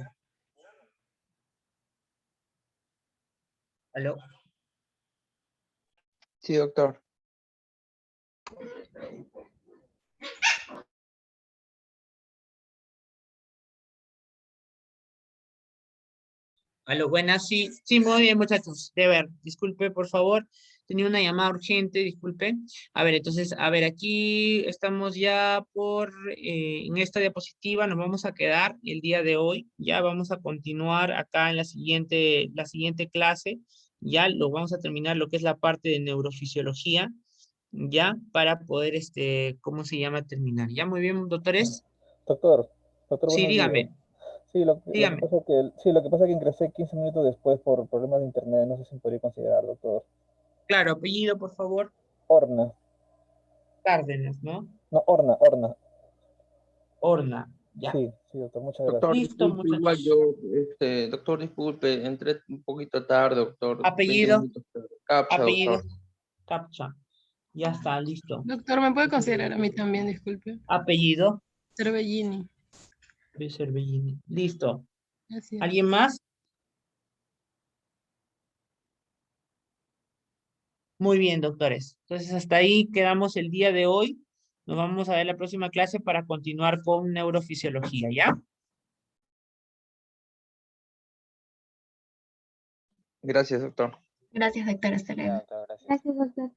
¿Aló? Sí, doctor. Aló, buenas, sí, sí, muy bien, muchachos. De ver, disculpe, por favor. Tenía una llamada urgente, disculpe. A ver, entonces, a ver, aquí estamos ya en esta diapositiva, nos vamos a quedar el día de hoy. Ya vamos a continuar acá en la siguiente clase. Ya lo vamos a terminar lo que es la parte de neurofisiología, ya, para poder, ¿cómo se llama? Terminar. Ya, muy bien, doctores. Doctor, Sí, buenos días. dígame, Sí, lo que dígame. pasa es que, sí, lo que pasa es que ingresé 15 minutos después por problemas de internet, no sé si me podría considerar, doctor. Claro, apellido, por favor. Horna, Cárdenas, ¿no? no, Horna. Horna, ya. Sí, doctor, muchas gracias. Doctor, Listo, disculpe, igual muchachos. yo, doctor, disculpe, entré un poquito tarde, doctor, 20 Apellido, minutos tarde. Capsa, apellido, doctor. captcha. Ya está, listo. Doctor, ¿me puede considerar a mí también? Disculpe. Apellido, Cervellini. Luis Cervellini. Listo. Así es. ¿Alguien más? Muy bien, doctores. Entonces, hasta ahí quedamos el día de hoy. Nos vamos a ver la próxima clase para continuar con neurofisiología, ¿ya? Gracias, doctor. Gracias, doctor. Hasta luego. Ya, doctor, gracias. Gracias, doctor. Gracias.